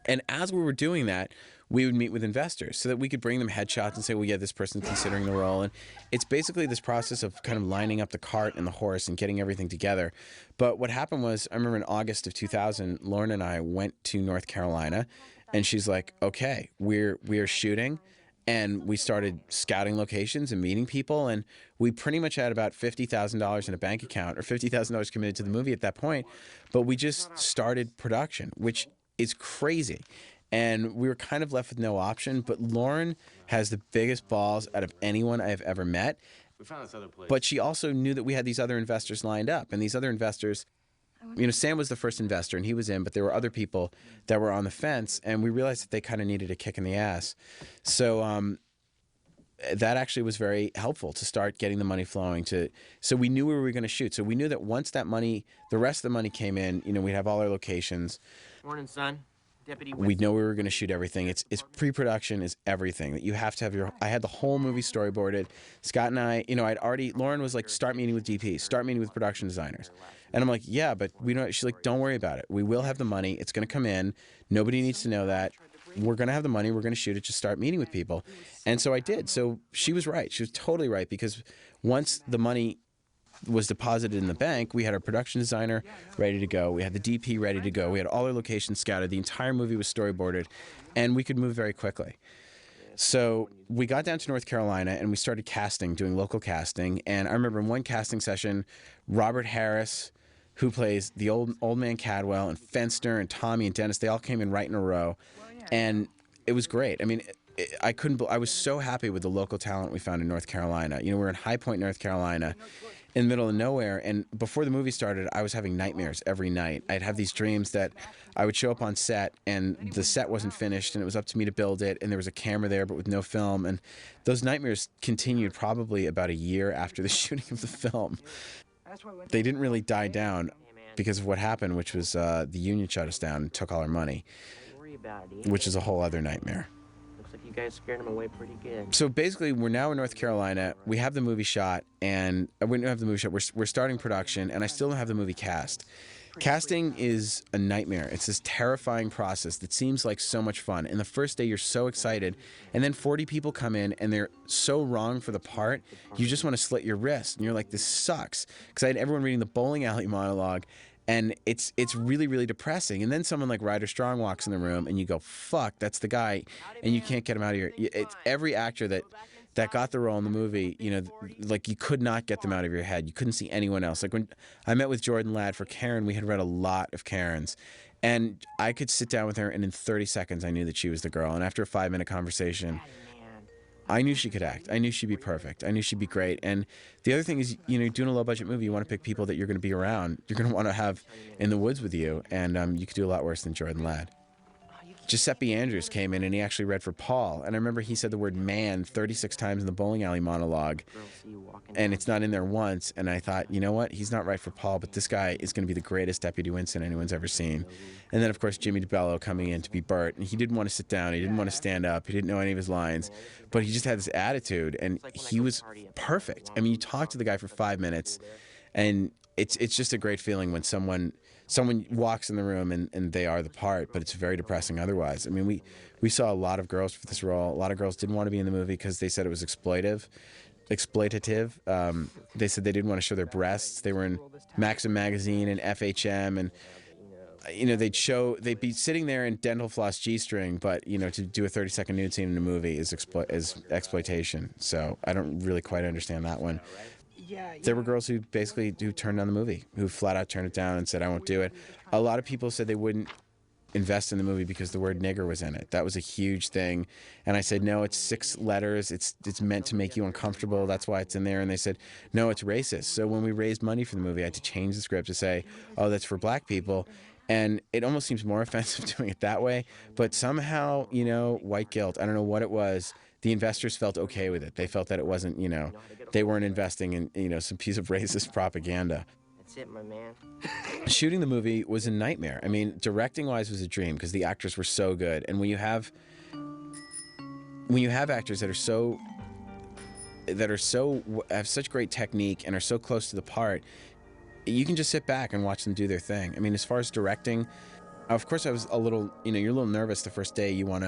And as we were doing that, we would meet with investors so that we could bring them headshots and say, well, yeah, this person's considering the role. And it's basically this process of kind of lining up the cart and the horse and getting everything together. But what happened was, I remember in August of 2000, Lauren and I went to North Carolina. And she's like, okay, we are shooting. And we started scouting locations and meeting people. And we pretty much had about $50,000 in a bank account, or $50,000 committed to the movie at that point. But we just started production, which is crazy. And we were kind of left with no option. But Lauren has the biggest balls out of anyone I've ever met. We found this other place. But she also knew that we had these other investors lined up. And these other investors, Sam was the first investor and he was in, but there were other people that were on the fence, and we realized that they kind of needed a kick in the ass. So that actually was very helpful to start getting the money flowing. So we knew where we were going to shoot. So we knew that once that money, the rest of the money came in, we'd have all our locations. Morning, son. Deputy. We'd know we were going to shoot everything. It's pre-production is everything. You have to have I had the whole movie storyboarded. Scott and I, Lauren was like, start meeting with DPs, start meeting with production designers. And I'm like, yeah, but we don't. She's like, don't worry about it. We will have the money. It's going to come in. Nobody needs to know that. We're going to have the money. We're going to shoot it. Just start meeting with people. And so I did. So she was right. She was totally right, because once the money was deposited in the bank, we had our production designer ready to go. We had the DP ready to go. We had all our locations scouted. The entire movie was storyboarded, and we could move very quickly. So we got down to North Carolina and we started casting, doing local casting. And I remember in one casting session, Robert Harris, who plays the old man Cadwell, and Fenster and Tommy and Dennis, they all came in right in a row. And it was great. I mean, I was so happy with the local talent we found in North Carolina. We're in High Point, North Carolina, in the middle of nowhere. And before the movie started, I was having nightmares every night. I'd have these dreams that I would show up on set and the set wasn't finished and it was up to me to build it, and there was a camera there but with no film. And those nightmares continued probably about a year after the shooting of the film. They didn't really die down because of what happened, which was the union shut us down and took all our money, which is a whole other nightmare. Looks like you guys scared him away pretty good. So basically, we're now in North Carolina. We have the movie shot, and we don't have the movie shot. We're starting production, and I still don't have the movie cast. Casting is a nightmare. It's this terrifying process that seems like so much fun. And the first day you're so excited, and then 40 people come in and they're so wrong for the part, you just want to slit your wrist. And you're like, this sucks. Because I had everyone reading the bowling alley monologue, and it's really, really depressing. And then someone like Ryder Strong walks in the room, and you go, fuck, that's the guy, and you can't get him out of here. It's every actor that got the role in the movie, you know, like you could not get them out of your head. You couldn't see anyone else. Like when I met with Jordan Ladd for Karen, we had read a lot of Karens, and I could sit down with her, and in 30 seconds I knew that she was the girl. And after a 5-minute conversation, I knew she could act. I knew she'd be perfect. I knew she'd be great. And the other thing is, you know, doing a low-budget movie, you want to pick people that you're going to be around. You're going to want to have in the woods with you, and you could do a lot worse than Jordan Ladd. Giuseppe Andrews came in and he actually read for Paul. And I remember he said the word man 36 times in the bowling alley monologue. And it's not in there once. And I thought, you know what? He's not right for Paul, but this guy is going to be the greatest Deputy Winston anyone's ever seen. And then, of course, Jimmy DeBello coming in to be Bert. And he didn't want to sit down. He didn't want to stand up. He didn't know any of his lines. But he just had this attitude. And he was perfect. I mean, you talk to the guy for 5 minutes. And it's just a great feeling when someone walks in the room and they are the part, but it's very depressing otherwise. I mean, we saw a lot of girls for this role. A lot of girls didn't want to be in the movie because they said it was exploitative. They said they didn't want to show their breasts. They were in Maxim magazine and FHM, and you know they'd be sitting there in dental floss G-string, but you know to do a 30-second nude scene in a movie is exploitation. So I don't really quite understand that one. There were girls who turned down the movie, who flat out turned it down and said, I won't do it. A lot of people said they wouldn't invest in the movie because the word nigger was in it. That was a huge thing. And I said, no, it's 6 letters. It's meant to make you uncomfortable. That's why it's in there. And they said, no, it's racist. So when we raised money for the movie, I had to change the script to say, oh, that's for black people. And it almost seems more offensive doing it that way. But somehow, you know, white guilt, I don't know what it was. The investors felt okay with it. They felt that it wasn't, you know, they weren't investing in, you know, some piece of racist propaganda. That's it, my man. Shooting the movie was a nightmare. I mean, directing-wise was a dream because the actors were so good. And when you have actors that have such great technique and are so close to the part, you can just sit back and watch them do their thing. I mean, as far as directing, of course I was a little, you know, you're a little nervous the first day. You want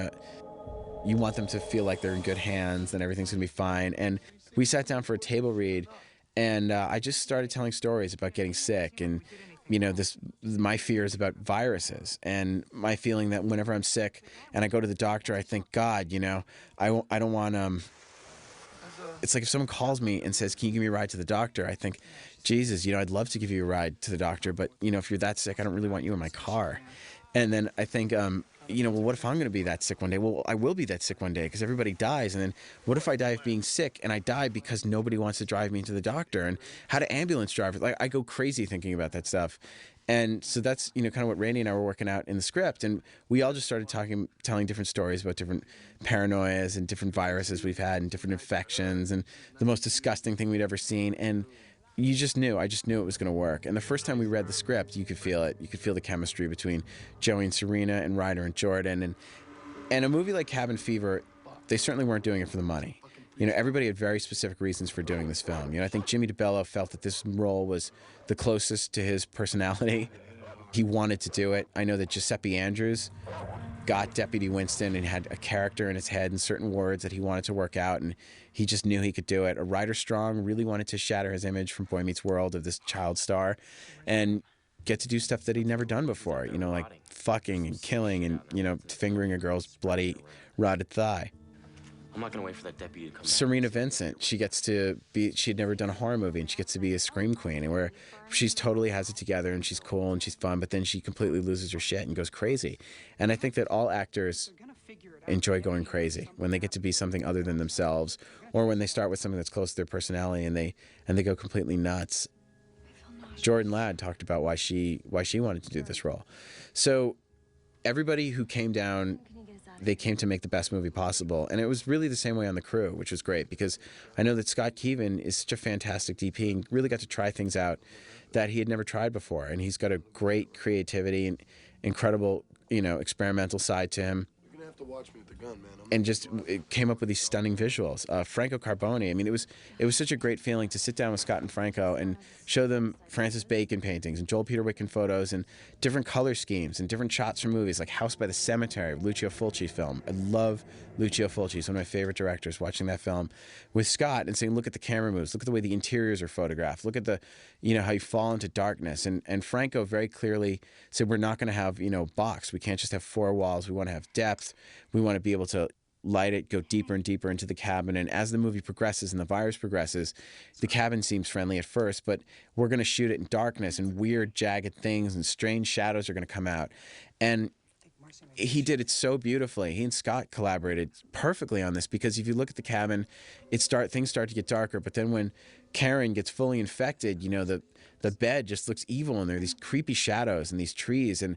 them to feel like they're in good hands and everything's going to be fine. And we sat down for a table read, and I just started telling stories about getting sick and, you know, my fears about viruses and my feeling that whenever I'm sick and I go to the doctor, I think, God, you know, I don't want, it's like if someone calls me and says, can you give me a ride to the doctor? I think, Jesus, you know, I'd love to give you a ride to the doctor, but, you know, if you're that sick, I don't really want you in my car. And then I think, you know, well, what if I'm going to be that sick one day? Well, I will be that sick one day because everybody dies. And then what if I die of being sick and I die because nobody wants to drive me to the doctor? And how do ambulance drivers, like, I go crazy thinking about that stuff. And so that's, you know, kind of what Randy and I were working out in the script. And we all just started telling different stories about different paranoias and different viruses we've had and different infections and the most disgusting thing we'd ever seen. And I just knew it was going to work. And the first time we read the script, you could feel it. You could feel the chemistry between Joey and Serena and Ryder and Jordan. And a movie like Cabin Fever, they certainly weren't doing it for the money. You know, everybody had very specific reasons for doing this film. You know, I think Jimmy DeBello felt that this role was the closest to his personality. He wanted to do it. I know that Giuseppe Andrews got Deputy Winston and had a character in his head and certain words that he wanted to work out, and he just knew he could do it. Ryder Strong really wanted to shatter his image from Boy Meets World of this child star and get to do stuff that he'd never done before, you know, like fucking and killing and, you know, fingering a girl's bloody, rotted thigh. I'm not gonna wait for that deputy to come back. Serena Vincent, she had never done a horror movie, and she gets to be a scream queen, and where she's totally has it together, and she's cool, and she's fun, but then she completely loses her shit and goes crazy. And I think that all actors enjoy going crazy when they get to be something other than themselves, or when they start with something that's close to their personality and they go completely nuts. Jordan Ladd talked about why she wanted to do this role. So everybody who came down, they came to make the best movie possible. And it was really the same way on the crew, which was great because I know that Scott Keevan is such a fantastic DP and really got to try things out that he had never tried before. And he's got a great creativity and incredible, you know, experimental side to him. to watch me with the gun, man. And just it came up with these stunning visuals. Franco Carbone. I mean, it was such a great feeling to sit down with Scott and Franco and show them Francis Bacon paintings and Joel Peter Wickham photos and different color schemes and different shots from movies like House by the Cemetery, Lucio Fulci film. I love Lucio Fulci. He's one of my favorite directors. Watching that film with Scott and saying, look at the camera moves, look at the way the interiors are photographed, look at the, how you fall into darkness. And Franco very clearly said, we're not going to have, box. We can't just have four walls. We want to have depth. We want to be able to light it, go deeper and deeper into the cabin. And as the movie progresses and the virus progresses, the cabin seems friendly at first, but we're going to shoot it in darkness and weird, jagged things and strange shadows are going to come out. And he did it so beautifully. He and Scott collaborated perfectly on this because if you look at the cabin, things start to get darker. But then when Karen gets fully infected, the bed just looks evil and there are these creepy shadows and these trees. And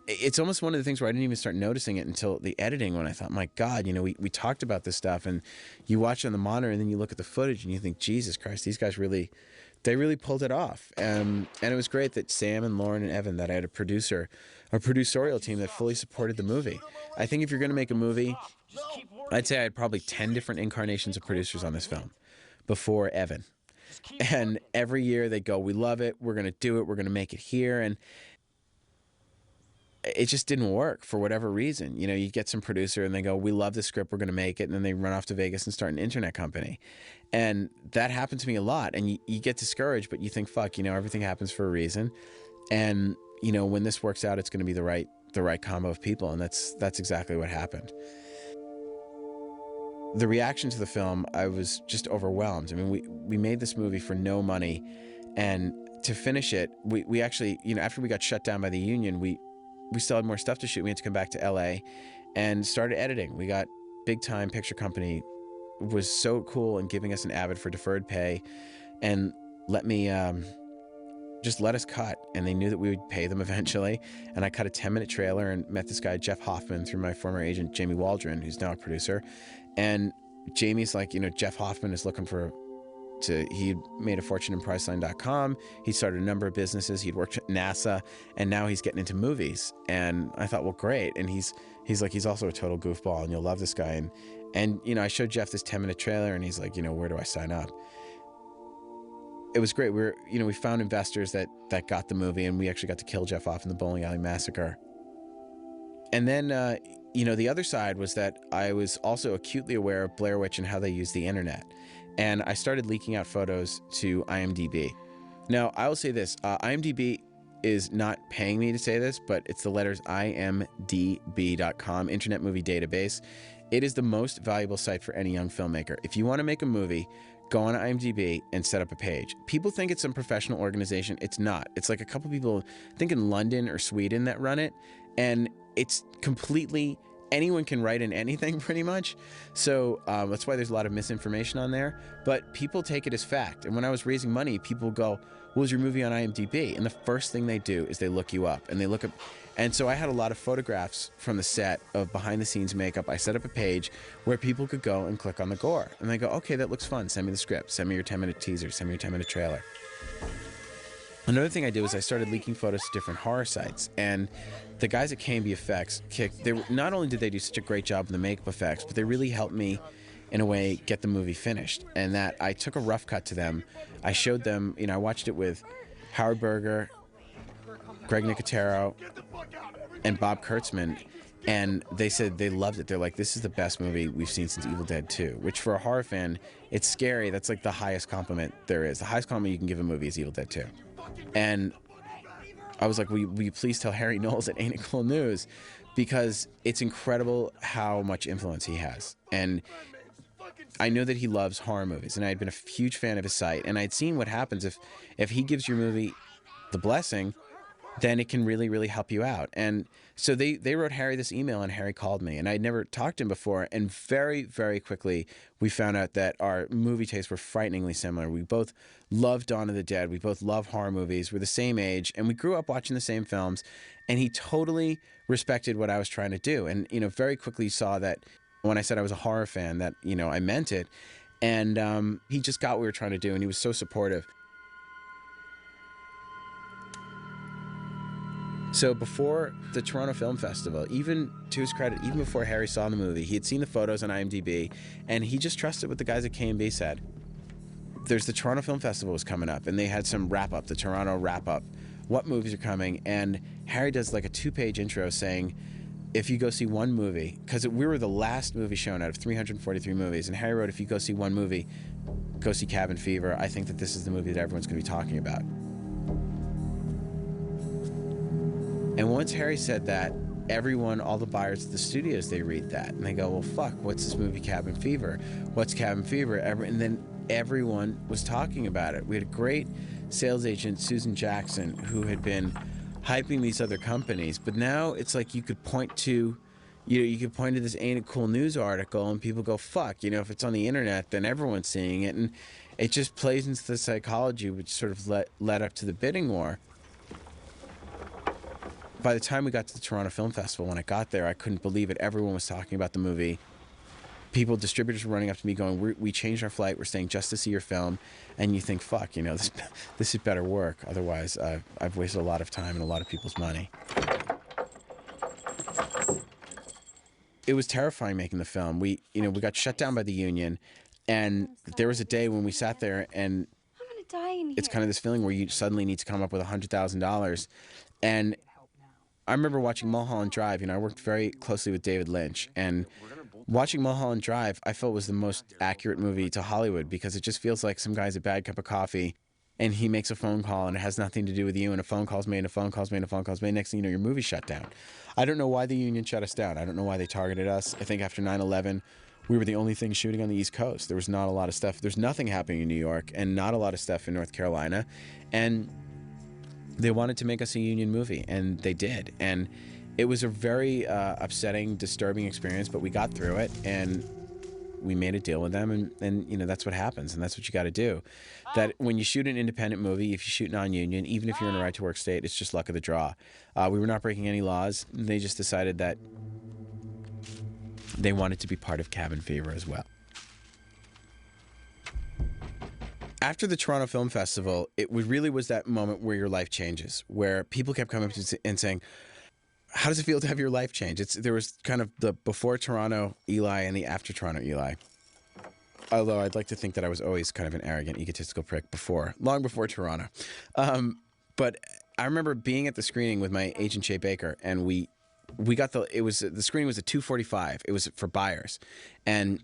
it's almost one of the things where I didn't even start noticing it until the editing when I thought, my God, we talked about this stuff and you watch it on the monitor and then you look at the footage and you think, Jesus Christ, these guys really pulled it off. And it was great that Sam and Lauren and Evan, that I had a producerial team that fully supported the movie. I think if you're going to make a movie, I'd say I had probably 10 different incarnations of producers on this film before Evan. And every year they go, we love it, we're going to do it, we're going to make it here. And it just didn't work for whatever reason. You get some producer and they go, we love the script, we're going to make it. And then they run off to Vegas and start an internet company. And that happened to me a lot. And you get discouraged, but you think, fuck, everything happens for a reason. And, when this works out, it's going to be the right combo of people. And that's exactly what happened. The reaction to the film, I was just overwhelmed. I mean, we made this movie for no money. And to finish it, we actually, after we got shut down by the union, we still had more stuff to shoot. We had to come back to LA and started editing. We got Big Time Picture Company was so cool in giving us an avid for deferred pay and let us cut. And they knew that we would pay them eventually. And I cut a 10-minute trailer and met this guy, Jeff Hoffman, through my former agent, Jamie Waldron, who's now a producer. And Jamie's like, Jeff Hoffman is looking he made a fortune in Priceline.com. He started a number of businesses. He'd worked at NASA, and now he's getting into movies. And I thought, well, great. And he's also a total goofball, and you'll love this guy. And I showed Jeff this 10-minute trailer, and he's like, where do I sign up? It was great. We found investors that got the movie, and we actually got to kill Jeff off in the bowling alley massacre. And then, the other side was that I was also acutely aware of Blair Witch and how they use the internet. And I started leaking out photos to IMDb. Now, I will say this. IMDb is not paying me to say this, but it's the letters imdb.com, Internet Movie Database. It is the most valuable site for any young filmmaker. If you want to make a movie, go on IMDb and set up a page. People think it's some professional organization. It's not. It's like a couple people, I think in London or Sweden, that run it. And it's completely... anyone can write in anything pretty much. So that's why there's a lot of misinformation on there. But people take it as fact. And when I was raising money, people go, well, is your movie on IMDb? And the first thing they do is they look you up. And they look up. And so I had a lot of photographs from the set of behind the scenes makeup. I set up a page where people could go and click on the gore. And they go, okay, that looks fun. Send me the script. Send me your 10-minute teaser. Send me your 10-minute trailer. Another thing I did was I started leaking photos to different horror sites, and the guys at KMB Effects not only did they do such a great job in the makeup effects, but they really helped me, in a way, get the movie finished. And that I took a rough cut to them. I showed them, I watched it with Howard Berger, Greg Nicotero, and Bob Kurtzman, and they said they loved it. They're like, this is the best movie we've seen since Evil Dead 2, which for a horror fan, it's scary. That's like the highest compliment there is. The highest compliment you can give a movie is Evil Dead 2. And I was like, will you please tell Harry Knowles at Ain't It Cool News? Because it's incredible how much influence he has. And I know that he loves horror movies, and I had been a huge fan of his site. And I'd seen what happens if he gives your movie the blessing, then it can really, really help you out. And so they wrote Harry this email, and Harry called me. And I'd never talked to him before. And very, very quickly, we found out that our movie tastes were frighteningly similar. We both love Dawn of the Dead. We both love horror movies. We're the same age, and we grew up watching the same films. And he totally respected what I was trying to do. And, very quickly saw that when I said I was a horror fan, that, I meant it. And he just got what we were trying to do, and he was so supportive. So before the Toronto Film Festival, even to his credit, even before Harry saw the movie, he had seen the photos on IMDb, and he just trusted what the guys at K&B said. There's the Toronto Film Festival was coming up, and they had some wrap-up, the Toronto wrap-up, what movies are coming, and Harry does like a 2-page intro saying, if you go see one movie, because we were the last movie shown out of 343 movies, and Harry wrote, if you go see one movie, go see Cabin Fever. I think that this is the movie that everyone's going to be talking about. And once Harry said that, everyone, all the buyers at the studios, they read that and they go, well, fuck, what's this movie Cabin Fever? What's Cabin Fever? And then everyone was talking about it. We had a great sales agent, Susan Jackson, who had been hyping these other companies, but now it's like you could point to, you could point to this Ain't It Cool news article and people go, fuck, if it's on the internet, then everyone's seeing it. And it just plays into the psychology, which sort of led up to the bidding war. By the time we got to the Toronto Film Festival, when I got there, I couldn't believe it. Everyone was talking about the movie. Distributors were running up to me going, we changed our flight. We're staying just to see your film. And you think, fuck, this had better work. Otherwise, I've wasted a lot of time and a lot of people's money. It was terrifying making the film. We got shut down by the union. And there was a day when we sat there and I'm gonna die in here. it's kind of this feeling where you suddenly need to come up with $100,000. And I remember watching Mulholland Drive. I worked very closely with David Lynch, and watching Mulholland Drive, I felt was the most accurate movie to Hollywood because it just feels like some guy's a bad cup of coffee, and he makes a phone call, and it has nothing to do with you, and a phone call's made, and a phone call's made, and a phone call's made. Next thing you know, your movie's shut down. I don't know why the union shut us down. I don't know why they targeted us. I think after 9/11, we were the only thing shooting on the East Coast. There was not a lot of stuff. There's nothing happening in New York, and not a lot of stuff in North Carolina, and they wanted to make us a union movie, and they did. And it was a very upsetting, disturbing experience, but we got through it, and we made a deal with them, and that's what happens, and that's what you got to do. That when you shoot an independent movie, if you shoot non-union, even if you're in a right-to-work state, it's just luck of the draw. We were not breaking any laws. They just decided that they wanted to be part of Cabin Fever as well. After the Toronto Film Festival, it really was that moment where your life changes, where people kept coming up to and saying, how does it feel to have your life change? There was kind of the before Toronto Eli and the after Toronto Eli. Although I'd like to think that I was always kind of an arrogant, egotistical prick long before Toronto. But I remember being at the screening with my agent, Jay Baker, and we got the screening was at 2:45. It was for buyers. And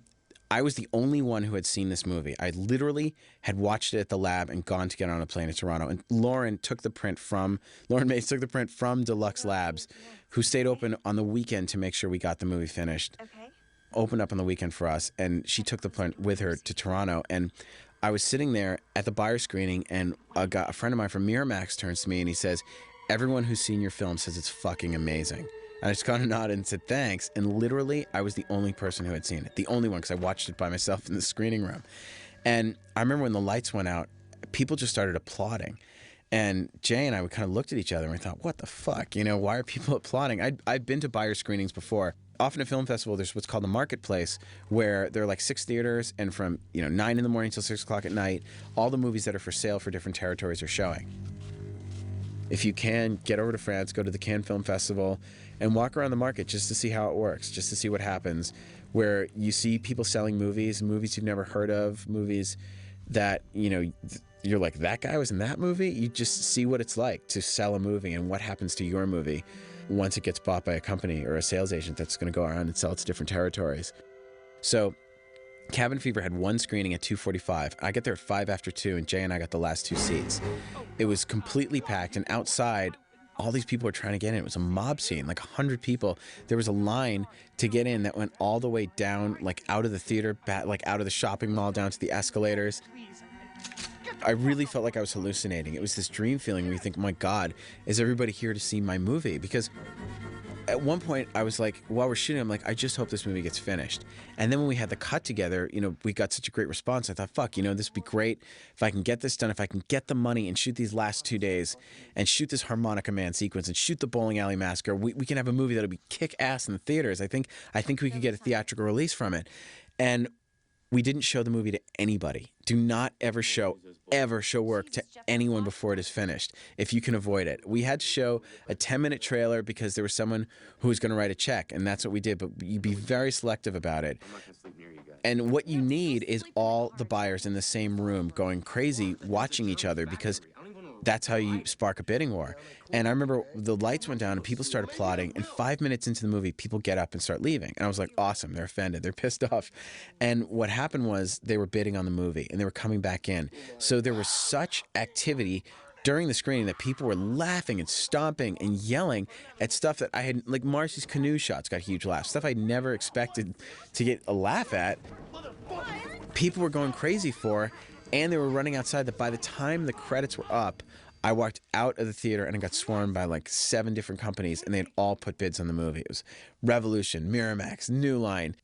I was the only one who had seen this movie. I literally had watched it at the lab and gone to get on a plane to Toronto. And Lauren Mays took the print from Deluxe Labs, who stayed open on the weekend to make sure we got the movie finished. Okay. Opened up on the weekend for us, and she took the print with her to Toronto. And I was sitting there at the buyer screening, and a friend of mine from Miramax turns to me and he says, everyone who's seen your film says it's fucking amazing. And I just kind of nodded and said, thanks. And literally, I was the only person who had seen it. The only one, because I watched it by myself in the screening room. And I remember when the lights went out, people just started applauding. And Jay and I, we kind of looked at each other and we thought, what the fuck? Why are people applauding? I'd been to buyer screenings before. Often at film festival, there's what's called the marketplace, where there are like 6 theaters, and from 9 in the morning till 6 o'clock at night, all the movies that are for sale for different territories are showing. If you can, get over to France, go to the Cannes Film Festival, and walk around the market just to see how it works, just to see what happens, where you see people selling movies you've never heard of, movies that, you're like, that guy was in that movie? You just see what it's like to sell a movie and what happens to your movie once it gets bought by a company or a sales agent that's going to go around and sell it to different territories. So Cabin Fever had one screening at 2:45. I got there at 5 after 2, and Jay and I got the last 2 seats. It was completely packed, and outside, all these people were trying to get in. It was a mob scene, like 100 people. There was a line to get in that went all the way down, like out of the theater, like out of the shopping mall, down to the escalators. I really felt like I was hallucinating. It was this dream feeling where you think, my God, is everybody here to see my movie? Because at one point, I was like, while we're shooting, I'm like, I just hope this movie gets finished. And then when we had the cut together, we got such a great response. I thought, fuck, this would be great if I can get this done, if I can get the money and shoot these last 2 days and shoot this Harmonica Man sequence and shoot the Bowling Alley Massacre. We can have a movie that'll be kick ass in the theaters. I think we could get a theatrical release from it. And we didn't show the movie to anybody. Do not ever show work to anyone before it is finished, if you can avoid it. We had to show a 10-minute trailer because there was someone who was going to write a check, and that's what we did, but you'd be very selective about it. And what you need is all the buyers in the same room going crazy, watching each other, because that's how you spark a bidding war. And I remember the lights went down and people started applauding, and 5 minutes into the movie, people get up and start leaving. And I was like, awesome, they're offended, they're pissed off. And what happened was they were bidding on the movie and they were coming back in. So there was such activity during the screening that people were laughing and stomping and yelling at stuff that I had, like Marcy's canoe shots got huge laughs, stuff I'd never expected to get a laugh at. People were going crazy for, and they were running outside that by the time the credits were up, I walked out of the theater and I got swarmed by like 7 different companies, and they had all put bids on the movie. It was Revolution, Miramax, New Line,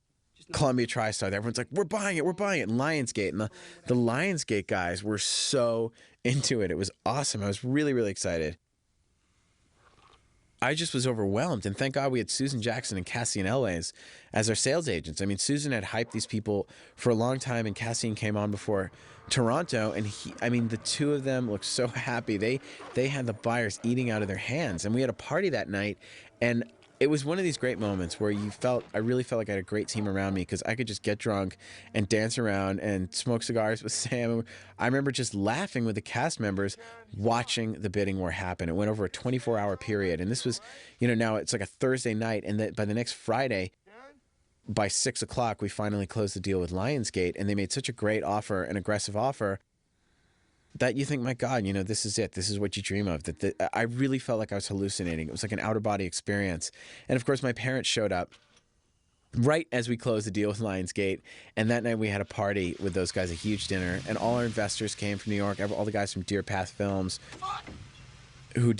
Columbia TriStar. Everyone's like, we're buying it, and Lionsgate. And the Lionsgate guys were so into it. It was awesome. I was really, really excited. I just was overwhelmed, and thank God we had Susan Jackson and Cassian Elwes as our sales agents. I mean, Susan had hyped these people for a long time, and Cassian came on before Toronto, and the two of them looked so happy. They had the buyers eating out of their hands, and we had a party that night, and it was one of these great moments where I really felt like I had a great team around me, because I could just get drunk and dance around and smoke cigars with Sam. I remember just laughing with the cast members watching the bidding war happen. It went over a 24-hour period, and this was, now it's like a Thursday night, and by the next Friday, by 6 o'clock, we finally closed the deal with Lionsgate, and they made such a great offer, an aggressive offer, that you think, my God, this is it. This is what you dream of. I really felt like I was hallucinating. It was like an out-of-body experience. And, of course, my parents showed up right as we closed the deal with Lionsgate. And that night we had a party with those guys, a huge dinner. And all our investors came from New York, all the guys from Deer Path Films who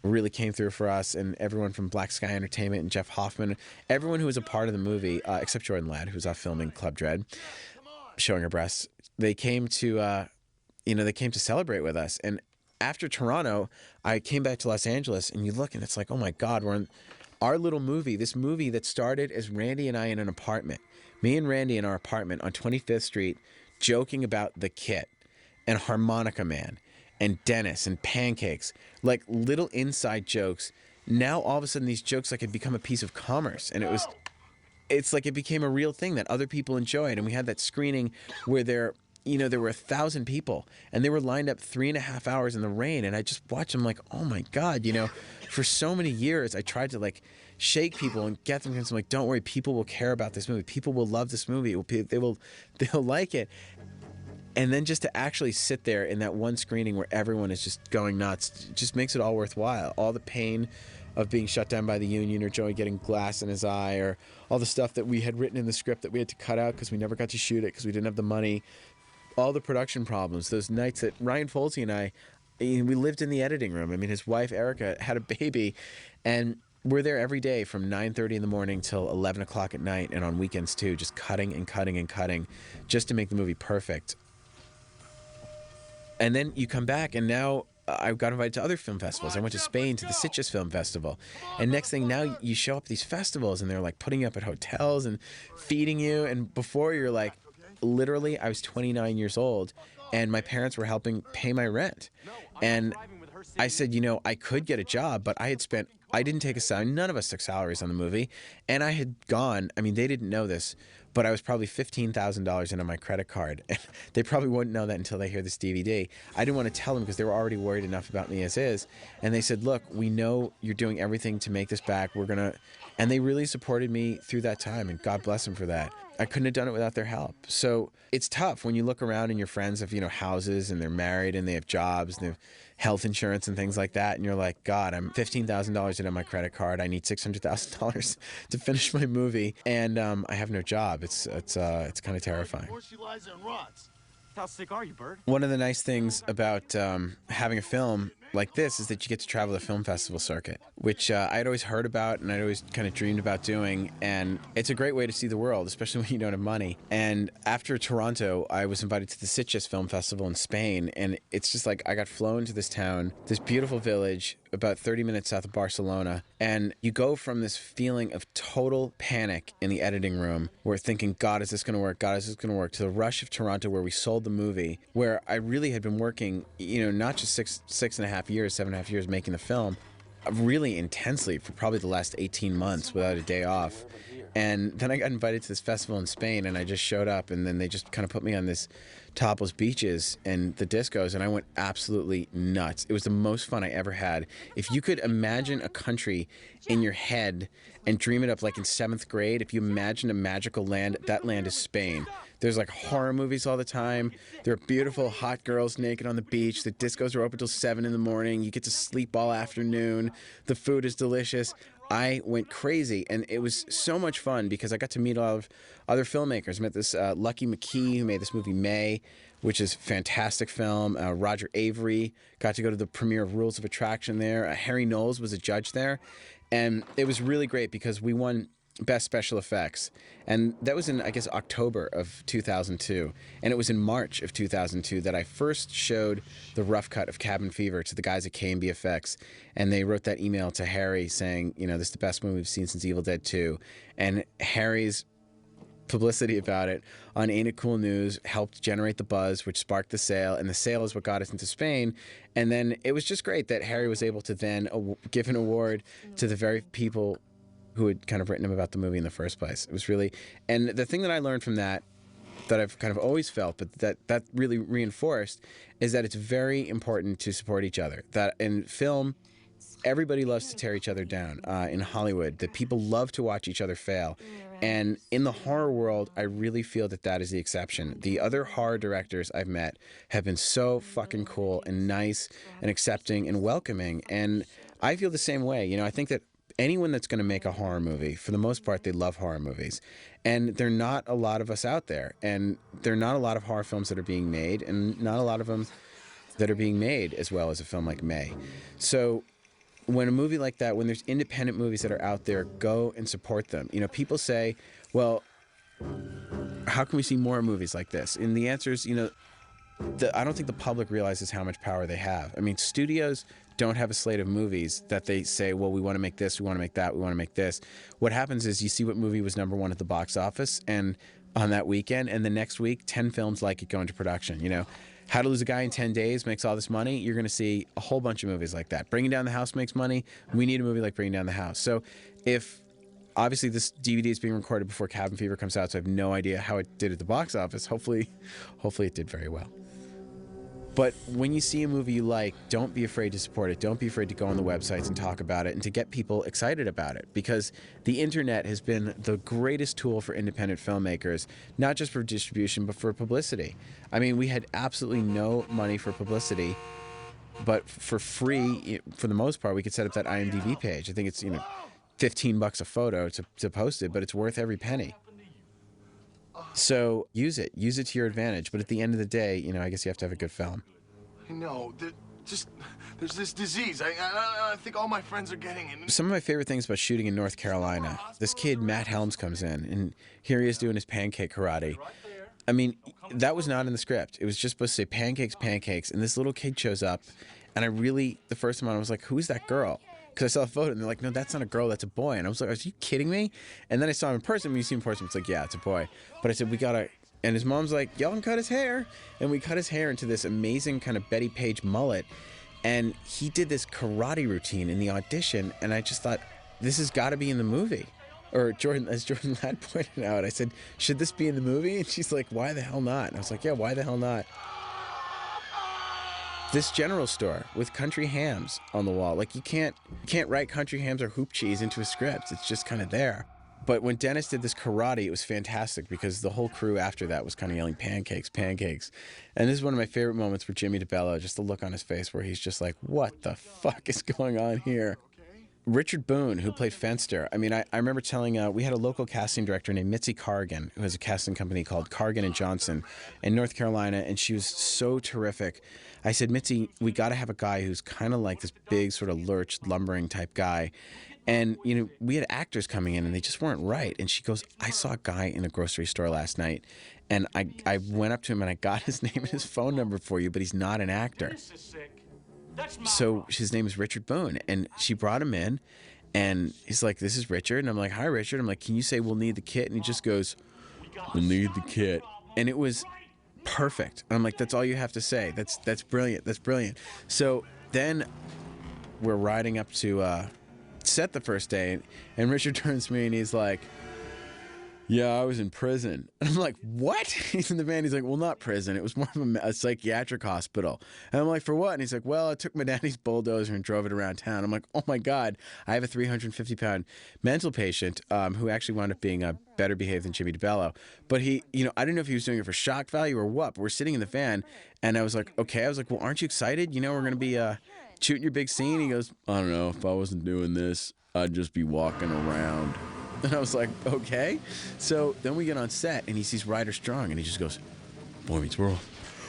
really came through for us, and everyone from Black Sky Entertainment and Jeff Hoffman, everyone who was a part of the movie, except Jordan Ladd, who's off filming Club Dread, showing her breasts. They came to... they came to celebrate with us. And after Toronto, I came back to Los Angeles, and you look and it's like, oh my God, we're in our little movie, this movie that started as Randy and I in an apartment. Me and Randy in our apartment on 25th Street, joking about The Kit and Harmonica Man and Dennis and Pancakes, like little inside jokes. Now all of a sudden these jokes like had become a piece of commerce, and it's like it became a real thing that other people enjoyed. And we had that screening where there were 1,000 people, and they were lined up 3.5 hours in the rain, and I just watched them like, oh my God, for so many years I tried to like shake people and get them, because I'm like, don't worry, people will care about this movie, people will love this movie, they'll like it. And then just to actually sit there in that one screening where everyone is just going nuts, just makes it all worthwhile. All the pain of being shut down by the union, or Joey getting glass in his eye, or all the stuff that we had written in the script that we had to cut out because we never got to shoot it because we didn't have the money. All the production problems, those nights that Ryan Folsey and we lived in the editing room. I mean, his wife, Erica, had a baby, and we're there every day from 9:30 in the morning till 11 o'clock at night, and on weekends too, just cutting and cutting and cutting just to make the movie perfect. And then you come back, and now I got invited to other film festivals. I went to Spain to the Sitges Film Festival. And next thing, now you show up at these festivals, and they're like putting you up at hotels and feeding you. And before, you're like, literally, I was 29 years old, and my parents were helping pay my rent. And I said, I could get a job, but I didn't take a salary. None of us took salaries on the movie. And I had gone, they didn't know this, but I was probably $15,000 into my credit card. And they probably wouldn't know that until they hear this DVD. I didn't want to tell them because they were already worried enough about me as is. And they said, look, we know you're doing everything to make this back. And they really supported me through that time, and God bless them for that. I couldn't have done it without their help. So it's tough when you look around and your friends have, houses, and they're married, and they have jobs, and they have health insurance and things like that. And you're like, God, I'm $15,000 into my credit card. I need $600,000 to finish my movie, and I have no job. It's kind of terrifying. How sick are you, Bert? One of the nice things about having a film like this is that you get to travel the film festival circuit, which I'd always heard about and I'd always kind of dreamed about doing. And it's a great way to see the world, especially when you don't have money. And after Toronto, I was invited to the Sitges Film Festival in Spain. And it's just like I got flown to this town, this beautiful village about 30 minutes south of Barcelona. And you go from this feeling of total panic in the editing room, where thinking, God, is this going to work? God, is this going to work? To the rush of Toronto, where we sold the movie, where I really had been working, not just 7.5 years making the film, really intensely for probably the last 18 months without a day off. And then I got invited to this festival in Spain, and I just showed up, and then they just kind of put me on this topless beaches and the discos, and I went absolutely nuts. It was the most fun I ever had. If you could imagine a country in your head and dream it up like in 7th grade, if you imagine a magical land, that land is Spain. There's like horror movies all the time. There are beautiful hot girls naked on the beach. The discos are open till 7 in the morning. You get to sleep all afternoon. The food is delicious. I went crazy, and it was so much fun because I got to meet a lot of other filmmakers. I met this Lucky McKee, who made this movie May, which is a fantastic film. Roger Avery, got to go to the premiere of Rules of Attraction there. Harry Knowles was a judge there, and it was really great because we won Best Special Effects, and that was in, I guess, October of 2002, and it was in March of 2002 that I first showed the rough cut of Cabin Fever to the guys at K&B Effects, and they wrote that email to Harry saying, this is the best movie we've seen since Evil Dead 2, and Harry's publicity about it on Ain't It Cool News helped generate the buzz, which sparked the sale, and the sale is what got us into Spain. And then it was just great that Harry was able to then give an award to the very people who had kind of written him about the movie in the first place. It was really, and the thing that I learned from that I've kind of always felt, but that really reinforced, is that it's very important to support each other. That in film, everybody loves to tear each other down. In Hollywood, that people love to watch each other fail. And in the horror world, I really feel that is the exception. The other horror directors I've met have been so fucking cool and nice and accepting and welcoming. And I feel the same way. I think that anyone that's going to make a horror movie, for the most part, they love horror movies. And there are not a lot of us out there. And there are not a lot of horror films that are being made, and not a lot of them that are being made as well as a film like May. So when a movie like that, when there's independent movies that are out there, go and support them. People say, well, how can we see more movies like this? And the answer is, I don't think the public realizes how much power they have. I mean, studios don't have a slate of movies that they say, well, we want to make this, we want to make that, we want to make this. What happens is you see what movie was #1 at the box office and on that weekend, and the next week, 10 films like it go into production. How to Lose a Guy in 10 Days makes all this money. You're going to see a whole bunch of movies like that. Bringing Down the House makes money. We need a movie like Bringing Down the House. So if, obviously this DVD is being recorded before Cabin Fever comes out, so I have no idea how it did at the box office. Hopefully it did very well. But when you see a movie you like, don't be afraid to support it. Don't be afraid to go on the websites and talk about it and to get people excited about it, because the internet has been the greatest tool for independent filmmakers, not just for distribution, but for publicity. I mean, we had absolutely no money for publicity, but for free, for the most part, we could set up that IMDb page. I think it's, $15 a photo to post it, but it's worth every penny. So use it to your advantage. But at the end of the day, I guess you have to have a good film. There's this disease. I think all my friends are getting it. Some of my favorite things about shooting in North Carolina, this kid, Matt Helms, comes in, and here he is doing his pancake karate. I mean, that was not in the script. It was just supposed to say pancakes, pancakes, and this little kid shows up, and the first time I was like, who's that girl? Because I saw a photo, and they're like, no, that's not a girl, that's a boy. And I was like, are you kidding me? And then I saw him in person. When you see him in person, it's like, yeah, it's a boy. But I said, we gotta, and his mom's like, y'all can cut his hair. And we cut his hair into this amazing kind of Betty Page mullet. And he did this karate routine in the audition, and I just thought, this has got to be in the movie. Or as Jordan Ladd pointed out, I said, should this be in the movie? And she's like, why the hell not? And I was like, yeah, why the hell not? This general store with country hams on the wall. Like, you can't write country hams or hoop cheese into a script. It's just kind of there. But when Dennis did this karate, it was fantastic because the whole crew after that was kind of yelling, pancakes, pancakes. And this is one of my favorite moments for Jimmy DeBello, just the look on his face where he's just like, what the fuck is going on here? Richard Boone, who played Fenster, I mean, I remember telling, we had a local casting director named Mitzi Cargan, who has a casting company called Cargan and Johnson in North Carolina, and she was so terrific. I said, Mitzi, we got to have a guy who's kind of like this big sort of lurched, lumbering type guy. And, we had actors coming in and they just weren't right. And she goes, I saw a guy in a grocery store last night, and I went up to him and I got his name and his phone number for you, but he's not an actor. so his name is Richard Boone, and she brought him in, and he's like, "This is Richard," and I'm like, "Hi, Richard." I'm like, "Can you say we'll need the kit?" And he just goes, "We'll need the kit," and it was perfect. I'm like, "That's all you have to say. That's brilliant. That's brilliant." So then we're riding up to set the first day, and Richard turns to me and he's like, "Yeah, I was in prison." And I'm like, "What?" He's in the van. He's like, "Well, not prison. It was more of a psychiatric hospital." And I'm like, "For what?" And he's like, "Well, I took my daddy's bulldozer and drove it around town." I'm like, "Oh my God, I have a 350-pound mental patient who actually wound up being better behaved than Jimmy DeBello." But he, I didn't know if he was doing it for shock value or what. But we're sitting in the van, and I was like, "Okay." I was like, "Well, aren't you excited? We're going to be shooting your big scene." He goes, "I don't know. If I wasn't doing this, I'd just be walking around." And I was like, "Okay." So then we get on set, and he sees Ryder Strong, and he just goes, "Boy Meets World,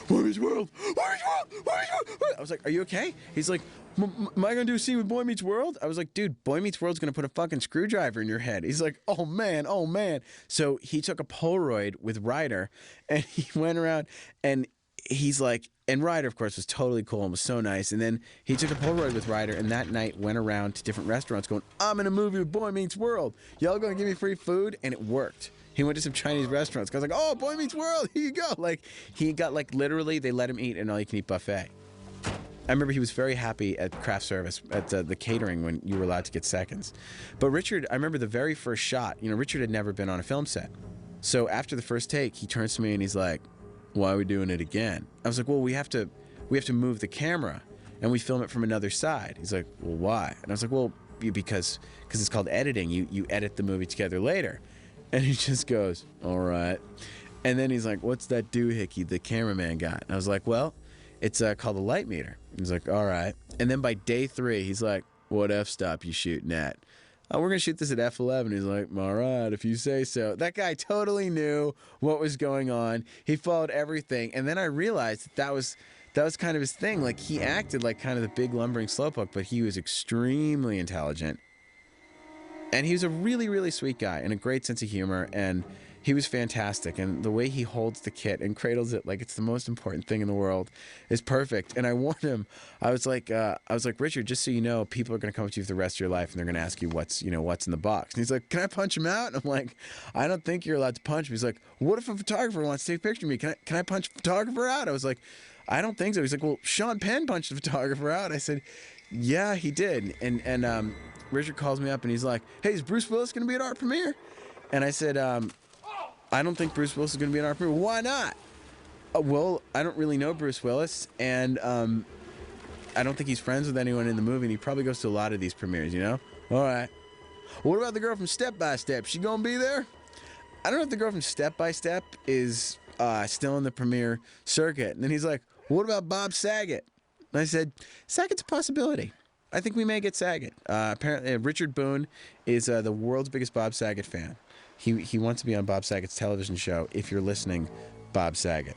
Boy Meets World, Boy Meets World, Boy Meets World." I was like, "Are you okay?" He's like, "Am I going to do a scene with Boy Meets World?" I was like, "Dude, Boy Meets World's going to put a fucking screwdriver in your head." He's like, "Oh, man, oh, man." So he took a Polaroid with Ryder, and he went around, and he's like, and Ryder, of course, was totally cool and was so nice. And then he took a Polaroid with Ryder, and that night went around to different restaurants going, "I'm in a movie with Boy Meets World. Y'all gonna give me free food?" And it worked. He went to some Chinese restaurants. I was like, "Oh, Boy Meets World, here you go." Like, he got, like, literally, they let him eat an all-you-can-eat buffet. I remember he was very happy at craft service, at the catering when you were allowed to get seconds. But Richard, I remember the very first shot, Richard had never been on a film set. So after the first take, he turns to me and he's like, "Why are we doing it again?" I was like, "Well, we have to move the camera and we film it from another side." He's like, "Well, why?" And I was like, "Well, because it's called editing. You edit the movie together later." And he just goes, "All right." And then he's like, "What's that doohickey the cameraman got?" And I was like, "Well, it's called a light meter." He's like, "All right." And then by day 3, he's like, "What f-stop you shooting at?" "We're going to shoot this at F11. He's like, "All right, if you say so." That guy totally knew what was going on. He followed everything. And then I realized that was kind of his thing. Like, he acted like kind of the big lumbering slowpoke, but he was extremely intelligent. And he was a really, really sweet guy and a great sense of humor. And he was fantastic. And the way he holds the kit and cradles it like it's the most important thing in the world is perfect. And I warned him. I was like, "Richard, just so you know, people are going to come up to you for the rest of your life and they're going to ask you what's in the box." And he's like, "Can I punch him out?" And I'm like, "I don't think you're allowed to punch him." He's like, "What if a photographer wants to take a picture of me? Can I punch a photographer out?" I was like, "I don't think so." He's like, "Well, Sean Penn punched the photographer out." I said, "Yeah, he did." And Richard calls me up and he's like, "Hey, is Bruce Willis going to be at our premiere?" And I said, "I don't think Bruce Willis is going to be in our premiere." "Why not?" "Well, I don't really know Bruce Willis, and I don't think he's friends with anyone in the movie, and he probably goes to a lot of these premieres, "All right." "What about the girl from Step by Step? She going to be there?" I don't know if the girl from Step by Step is still in the premiere circuit. And then he's like, "What about Bob Saget?" And I said, "Saget's a possibility. I think we may get Saget." Apparently, Richard Boone is the world's biggest Bob Saget fan. He wants to be on Bob Saget's television show. If you're listening, Bob Saget.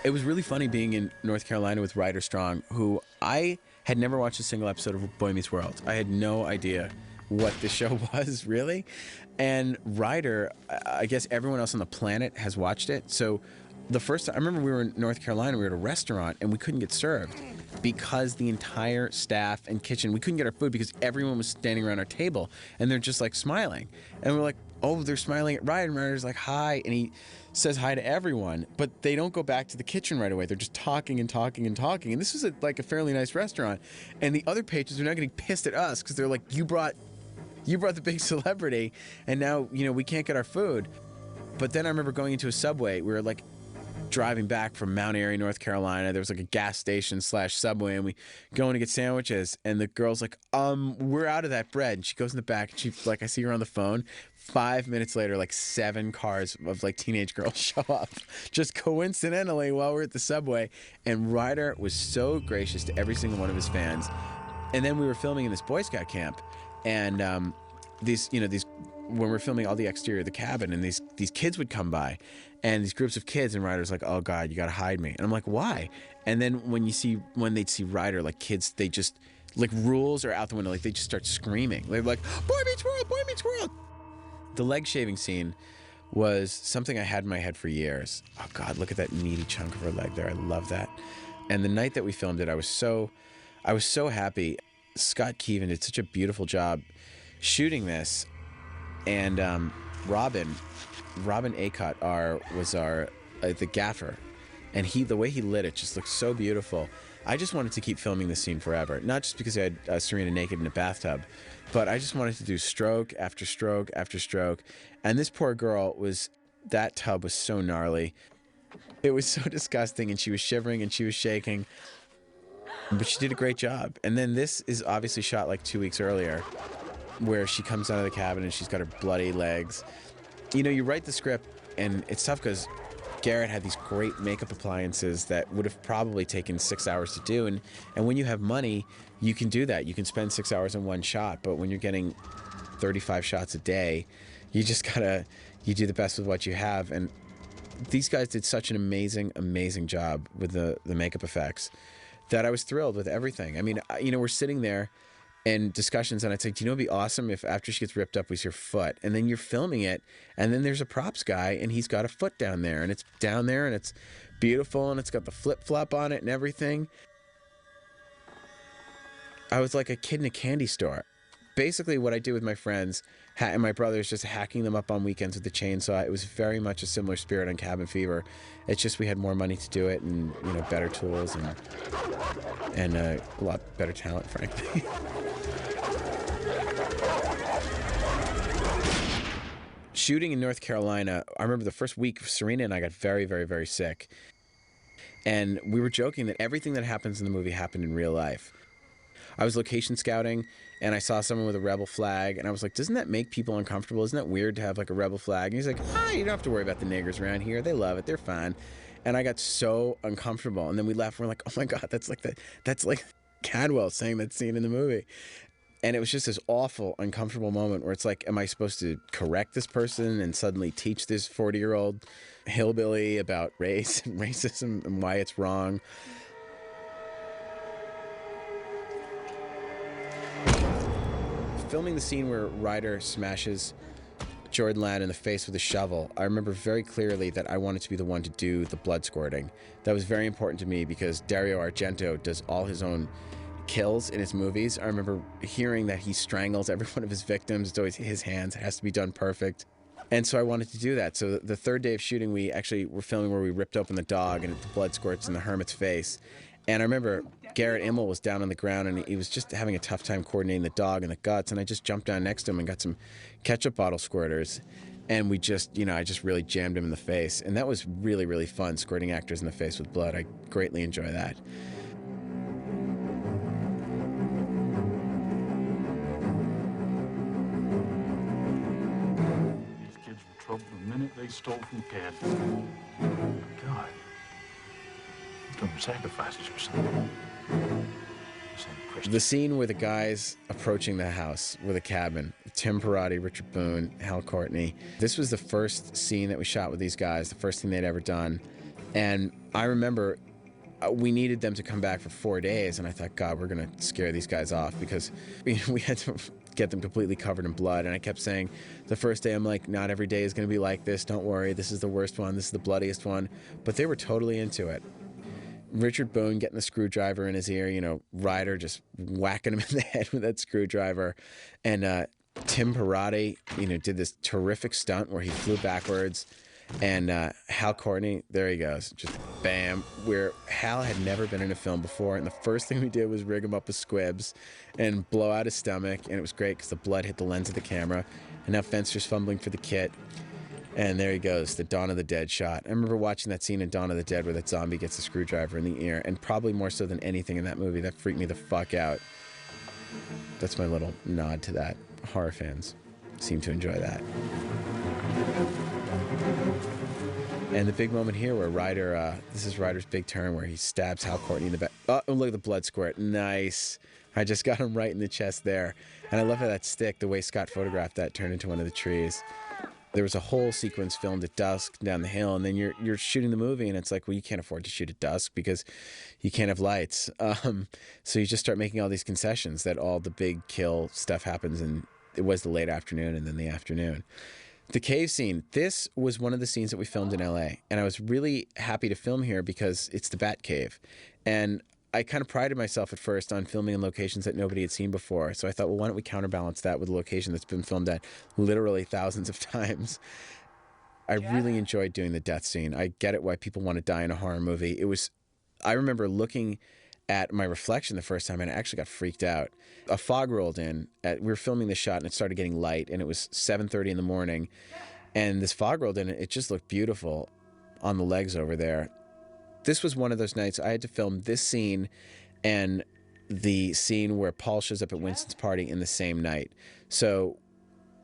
It was really funny being in North Carolina with Ryder Strong, who I had never watched a single episode of Boy Meets World. I had no idea what the show was, really. And Ryder, I guess everyone else on the planet has watched it. So the first time, I remember we were in North Carolina, we were at a restaurant, and we couldn't get served because the entire staff and kitchen, we couldn't get our food because everyone was standing around our table, and they're just like smiling. And we're like, "Oh, they're smiling at Ryder." And Ryder's like, "Hi." And he says hi to everyone, but they don't go back to the kitchen right away. They're just talking and talking and talking. And this is like a fairly nice restaurant. And the other patrons are now getting pissed at us because they're like, you brought the big celebrity, and now, we can't get our food. But then I remember going into a Subway. We were like driving back from Mount Airy, North Carolina. There was like a gas station / Subway, and we go in to get sandwiches, and the girl's like, "We're out of that bread." And she goes in the back, and I see her on the phone. 5 minutes later, like 7 cars of like teenage girls show up, just coincidentally while we're at the Subway. And Ryder was so gracious to every single one of his fans. And then we were filming in this Boy Scout camp, and these when we're filming all the exterior of the cabin, and these kids would come by, and these groups of kids, and Ryder's like, "Oh God, you gotta hide me." And I'm like, "Why?" And then when they'd see Ryder, like kids, they just, like, rules are out the window, like they just start screaming. They're like, "Boy Meets World, Boy Meets World." The leg shaving scene was something I had in my head for years. Oh God, look at that meaty chunk of her leg there. I love that. And the night that we filmed it, I was so happy. Scott Keevan did such a beautiful job shooting this, and Robin Acott was our the gaffer, and the way he lit it just looked so beautiful. I just wanted to keep filming this scene forever, not just because I had Serena naked in a bathtub, but I just wanted to do stroke after stroke after stroke. And this poor girl that tub was so gnarly. It was so disgusting, and she was shivering and she was shaking, but she did a great job. And then this is obviously shot like 2 weeks earlier, where she comes out of the cabin and she's got her bloody legs. You write the script, and it's tough because Garrett had these great makeup appliances that would have probably taken 6 hours to do. And when you have money, you can do that. You can spend 6 hours in one shot. But when you're getting 35 shots a day, you just you do the best with what you have. And these guys did such an amazing, amazing job with the makeup effects that I was thrilled with everything. I mean, we're sitting there in discussions, and I'd say, do you know it'd be awesome if after she gets ripped up we see her foot? And then you're filming it, and then there's a props guy, and he's got a foot down there, and it's down there, and it's beautiful, and it's got the flip-flop on it and everything. I was like a kid in a candy store. Basically what I do with my friends and my brothers, just hacking them up on weekends with the chainsaw. It was very much a similar spirit on Cabin Fever. It's just we had more money to do it, and better tools and a lot better talent, frankly. Shooting in North Carolina, I remember the first week, Serena and I got very, very, very sick. And we were joking that everything that happens in the movie happened in real life. I was location scouting, and I saw someone with a rebel flag, and I was like, doesn't that make people uncomfortable? Isn't that weird to have like a rebel flag? And he's like, you don't have to worry about the niggers around here. They love it. They're fine. And I got so uncomfortable. And then we left, and we're like, oh my God, that's like Cadwell saying that scene in the movie. And it was just this awful, uncomfortable moment where it's like, am I supposed to correct this person and suddenly teach this 40-year-old hillbilly about race and racism and why it's wrong? Filming the scene where Ryder smashes Jordan Ladd in the face with a shovel, I remember very clearly that I wanted to be the one to do the blood squirting. That was very important to me because Dario Argento does all his own kills in his movies. I remember hearing that he strangles every one of his victims. It's always his hands. It has to be done perfect. And so I wanted to do that. So the third day of shooting, we actually were filming where we ripped open the dog and the blood squirts in the hermit's face. And I remember Garrett Immel was down on the ground, and he was just having a tough time coordinating the dog and the guts. And I just jumped down next to him and got some ketchup bottle squirters. And we just, I just really jammed him in the face. And that was really, really fun, squirting actors in the face with blood. I greatly enjoy that. These kids were trouble the minute they stole from Cad. God. Some sacrifices or something. The scene where the guys approaching the house with a cabin, Tim Perotti, Richard Boone, Hal Courtney. This was the first scene that we shot with these guys, the first thing they'd ever done. And I remember we needed them to come back for 4 days, and I thought, God, we're going to scare these guys off because we had to get them completely covered in blood. And I kept saying the first day, I'm like, not every day is going to be like this. Don't worry. This is the worst one. This is the bloodiest one. But they were totally into it. Richard Boone getting the screwdriver in his ear, Ryder just whacking him in the head with that screwdriver. And Tim Perotti, did this terrific stunt where he flew backwards. And Hal Courtney, there he goes, just bam, where Hal had never been in a film before. And the first thing we did was rig him up with squibs and blow out his stomach. And it was great because the blood hit the lens of the camera. And now Fenster's fumbling for the kit. And there he goes, the Dawn of the Dead shot. I remember watching that scene in Dawn of the Dead where that zombie gets a screwdriver in the ear, and probably more so than anything in that movie, that freaked me the fuck out. That's my little nod to that. Horror fans seem to enjoy that. And the big moment here where Ryder, this is Ryder's big turn where he stabs Hal Courtney in the back. Oh, look at the blood squirt. Nice. I just got him right in the chest there. And I love how that stick, the way Scott photographed that, turned into one of the trees. There was a whole sequence filmed at dusk down the hill, and then you're shooting the movie, and it's like, well, you can't afford to shoot at dusk because you can't have lights. So you just start making all these concessions that all the big kill stuff happens, and it was the late afternoon and then the afternoon. The cave scene. This was one of the scenes that we filmed in LA. And I was really happy to film here because it's the Bat Cave. And I kind of prided myself at first on filming in locations that nobody had seen before. So I thought, well, why don't we counterbalance that with a location that's been filmed at literally thousands of times. I really enjoyed doing the death scene. I get it why people want to die in a horror movie. I remember looking at my reflection the first time and I actually got freaked out. A fog rolled in. We were filming the shot and it started getting light and it was 7:30 in the morning. And this fog rolled in and it just looked beautiful on the legs over there. This was one of those nights I had to film this scene and the scene where Paul shows up at Winston's party in the same night. So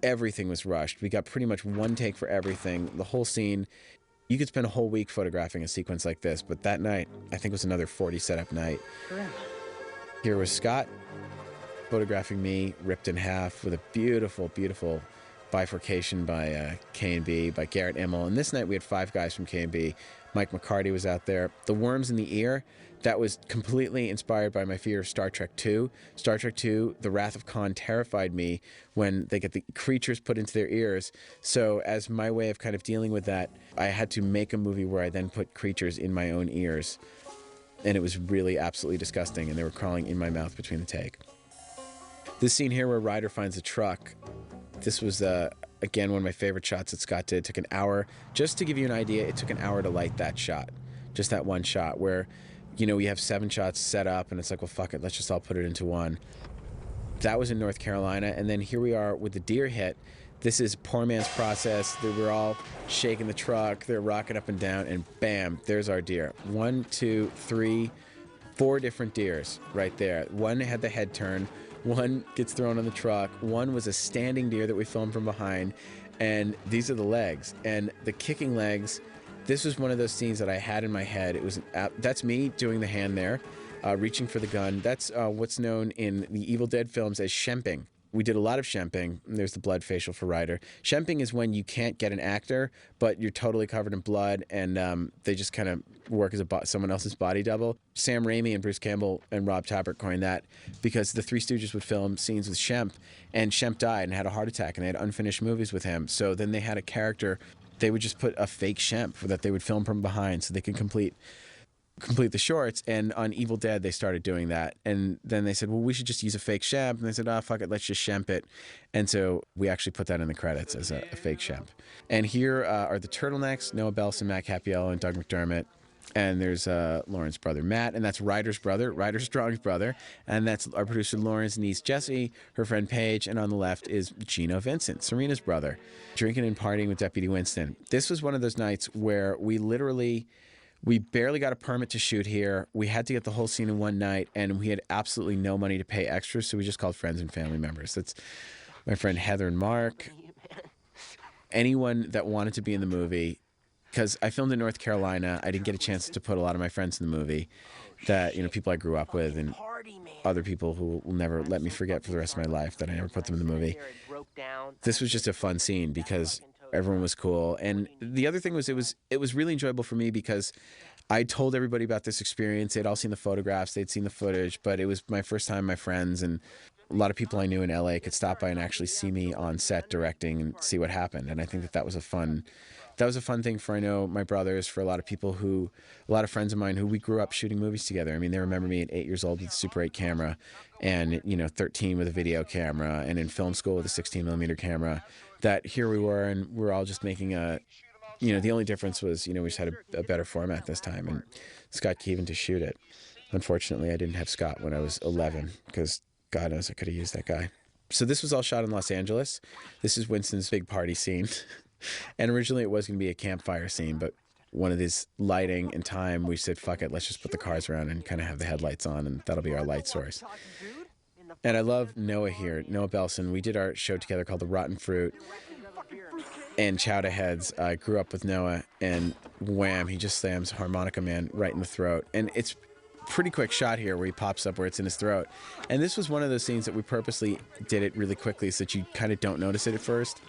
everything was rushed. We got pretty much one take for everything. The whole scene, you could spend a whole week photographing a sequence like this, but that night, I think was another 40 setup night. Here was Scott photographing me ripped in half with a beautiful, beautiful bifurcation by K&B, by Garrett Immel. And this night we had 5 guys from K&B. Mike McCarty was out there. The worms in the ear, that was completely inspired by my fear of Star Trek II. Star Trek II, The Wrath of Khan terrified me when they get the creatures put into their ears. So as my way of kind of dealing with that, I had to make a movie where I then put creatures in my own ears. And it was really absolutely disgusting, and they were crawling in my mouth between the take. This scene here where Ryder finds a truck, this was, again, one of my favorite shots that Scott did. It took an hour. Just to give you an idea, it took an hour to light that shot. Just that one shot where, you know, we have 7 shots set up, and it's like, well, fuck it, let's just all put it into one. That was in North Carolina, and then here we are with the deer hit. This is poor man's process. We're all shaking the truck. They're rocking up and down, and bam, there's our deer. 1, 2, 3, 4 different deers right there. One had the head turn. One gets thrown on the truck. One was a standing deer that we filmed from behind. And these are the legs. And the kicking legs, this was one of those scenes that I had in my head. It was that's me doing the hand there, reaching for the gun. That's what's known in the Evil Dead films as shemping. We did a lot of shemping. There's the blood facial for Ryder. Shemping is when you can't get an actor, but you're totally covered in blood, and they just kind of work as someone else's body double. Sam Raimi and Bruce Campbell and Rob Tapert coined that because the Three Stooges would film scenes with Shemp, and Shemp died and had a heart attack, and they had unfinished movies with him. So then they had a character. They would just put a fake Shemp that they would film from behind so they could complete the shorts. And on Evil Dead they started doing that, and then they said, well, we should just use a fake Shemp, and they said, oh fuck it, let's just Shemp it. And so we actually put that in the credits as a fake Shemp. And here are the turtlenecks: Noah Belson, Matt Capiello, and Doug McDermott. And there's Lauren's brother Matt, and that's Ryder's brother, Ryder Strong's brother, and that's our producer Lauren's niece Jessie, her friend Paige, and on the left is Gino Vincent, Serena's brother, drinking and partying with Deputy Winston. This was one of those nights where we barely got a permit to shoot here. We had to get the whole scene in one night, and we had absolutely no money to pay extras, so we just called friends and family members. That's my friend Heather and Mark. Anyone that wanted to be in the movie, because I filmed in North Carolina. I didn't get a chance to put a lot of my friends in the movie, that, you know, people I grew up with and other people who will never let me forget for the rest of my life that I never put them in the movie. This was just a fun scene because everyone was cool. And the other thing was it was really enjoyable for me because I told everybody about this experience. They'd all seen the photographs, they'd seen the footage, but it was my first time. My friends and a lot of people I knew in LA could stop by and actually see me on set directing and see what happened. And I think that was a fun thing for, I know, my brothers, for a lot of friends of mine who we grew up shooting movies together. I mean, they remember me at 8 years old with a Super 8 camera, and, you know, 13 with a video camera, and in film school with a 16mm camera. That here we were, and we're all just making the only difference was, you know, we just had a better format this time, and Scott Keevan to shoot it. Unfortunately, I didn't have Scott when I was 11, because God knows I could have used that guy. So this was all shot in Los Angeles. This is Winston's big party scene. And originally it was going to be a campfire scene, but one of these lighting and time, we said, fuck it, let's just put the cars around and kind of have the headlights on, and that'll be our light source. And I love Noah here, Noah Belson. We did our show together called The Rotten Fruit and Chowder Heads. I grew up with Noah, and wham, he just slams Harmonica Man right in the throat. And it's pretty quick shot here where he pops up where it's in his throat. And this was one of those scenes that we purposely did it really quickly so that you kind of don't notice it at first.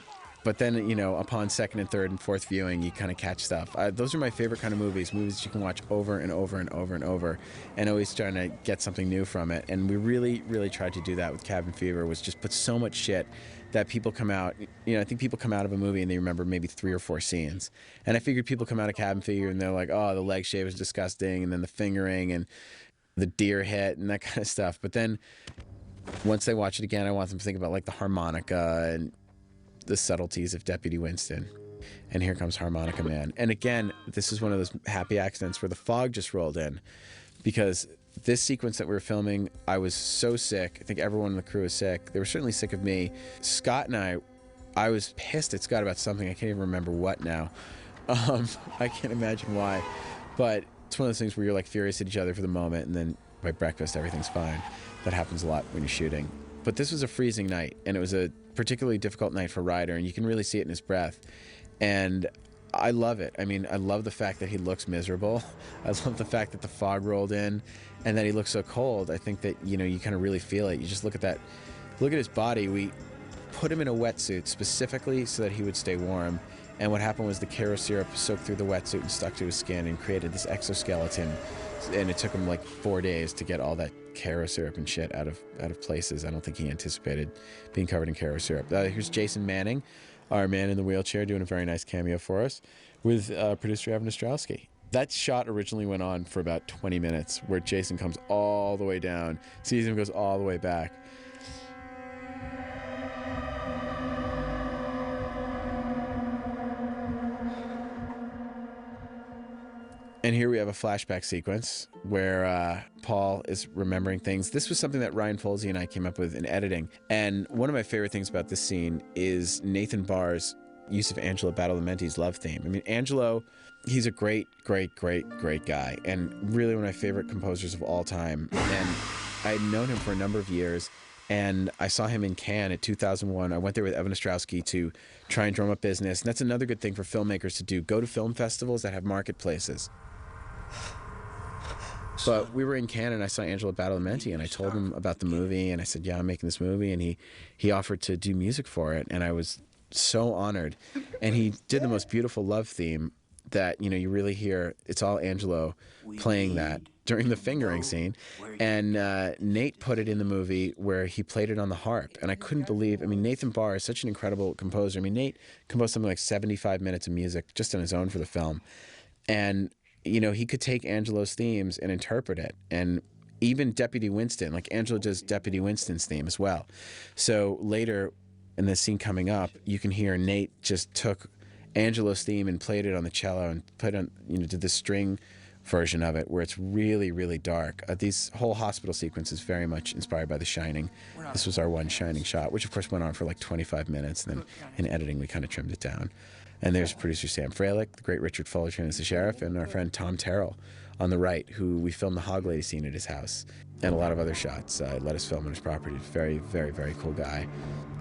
But then, you know, upon second and third and fourth viewing, you kind of catch stuff. Those are my favorite kind of movies that you can watch over and over and over and over, and always trying to get something new from it. And we really, really tried to do that with Cabin Fever, was just put so much shit that people come out, you know, I think people come out of a movie and they remember maybe 3 or 4 scenes. And I figured people come out of Cabin Fever and they're like, oh, the leg shave is disgusting, and then the fingering and the deer hit and that kind of stuff. But then once they watch it again, I want them to think about like the harmonica and the subtleties of Deputy Winston. And here comes Harmonica Man. And again, this is one of those happy accidents where the fog just rolled in, because this sequence that we were filming, I was so sick. I think everyone in the crew was sick. They were certainly sick of me. Scott and I was pissed at Scott about something. I can't even remember what now. I can't imagine why. But it's one of those things where you're like furious at each other for the moment, and then by breakfast, everything's fine. That happens a lot when you're shooting. But this was a freezing night, and it was a particularly difficult night for Ryder, and you can really see it in his breath. And I love it. I mean, I love the fact that he looks miserable. I love the fact that the fog rolled in and that he looks so cold. I think that, you know, you kind of really feel it. You just look at his body. We put him in a wetsuit specifically so that he would stay warm. And what happened was the Caro syrup soaked through the wetsuit and stuck to his skin and created this exoskeleton. And it took him like 4 days to get all that Caro syrup and shit out of places. I don't think he anticipated being covered in Caro syrup. Here's Jason Manning, our man in the wheelchair, doing a very nice cameo for us with producer Evan Ostrowski. That shot originally went on for about 20 minutes, where Jason comes all the way down, sees him, goes all the way back. And here we have a flashback sequence where Paul is remembering things. This was something that Ryan Folsey and I came up with in editing. And one of my favorite things about this scene is Nathan Barr's use of Angelo Badalamenti's love theme. I mean, Angelo, he's a great, great, great, great guy, and really one of my favorite composers of all time. And I'd known him for a number of years, and I saw him in Cannes at 2001. I went there with Evan Ostrowski to try and drum up business. And that's another good thing for filmmakers to do. Go to film festivals that have marketplaces. But we were in Cannes, and I saw Angelo Badalamenti, and I told him about the movie, and I said, yeah, I'm making this movie, and he offered to do music for it, and I was so honored. And he did the most beautiful love theme that, you know, you really hear. It's all Angelo playing that during the fingering scene. And Nate put it in the movie where he played it on the harp, and I couldn't believe. I mean, Nathan Barr is such an incredible composer. I mean, Nate composed something like 75 minutes of music just on his own for the film, and you know, he could take Angelo's themes and interpret it. And even Deputy Winston, like Angelo does Deputy Winston's theme as well. So later in the scene coming up, you can hear Nate just took Angelo's theme and played it on the cello and put on, you know, did the string version of it where it's really, really dark. These whole hospital sequence is very much inspired by The Shining. This was our one Shining shot, which of course went on for like 25 minutes. And then in editing, we kind of trimmed it down. And there's producer Sam Fralick, the great Richard Fullerton as the sheriff, and our friend Tom Terrell on the right, who we filmed the Hog Lady scene at his house, and a lot of other shots. Let us film on his property. Very, very, very cool guy.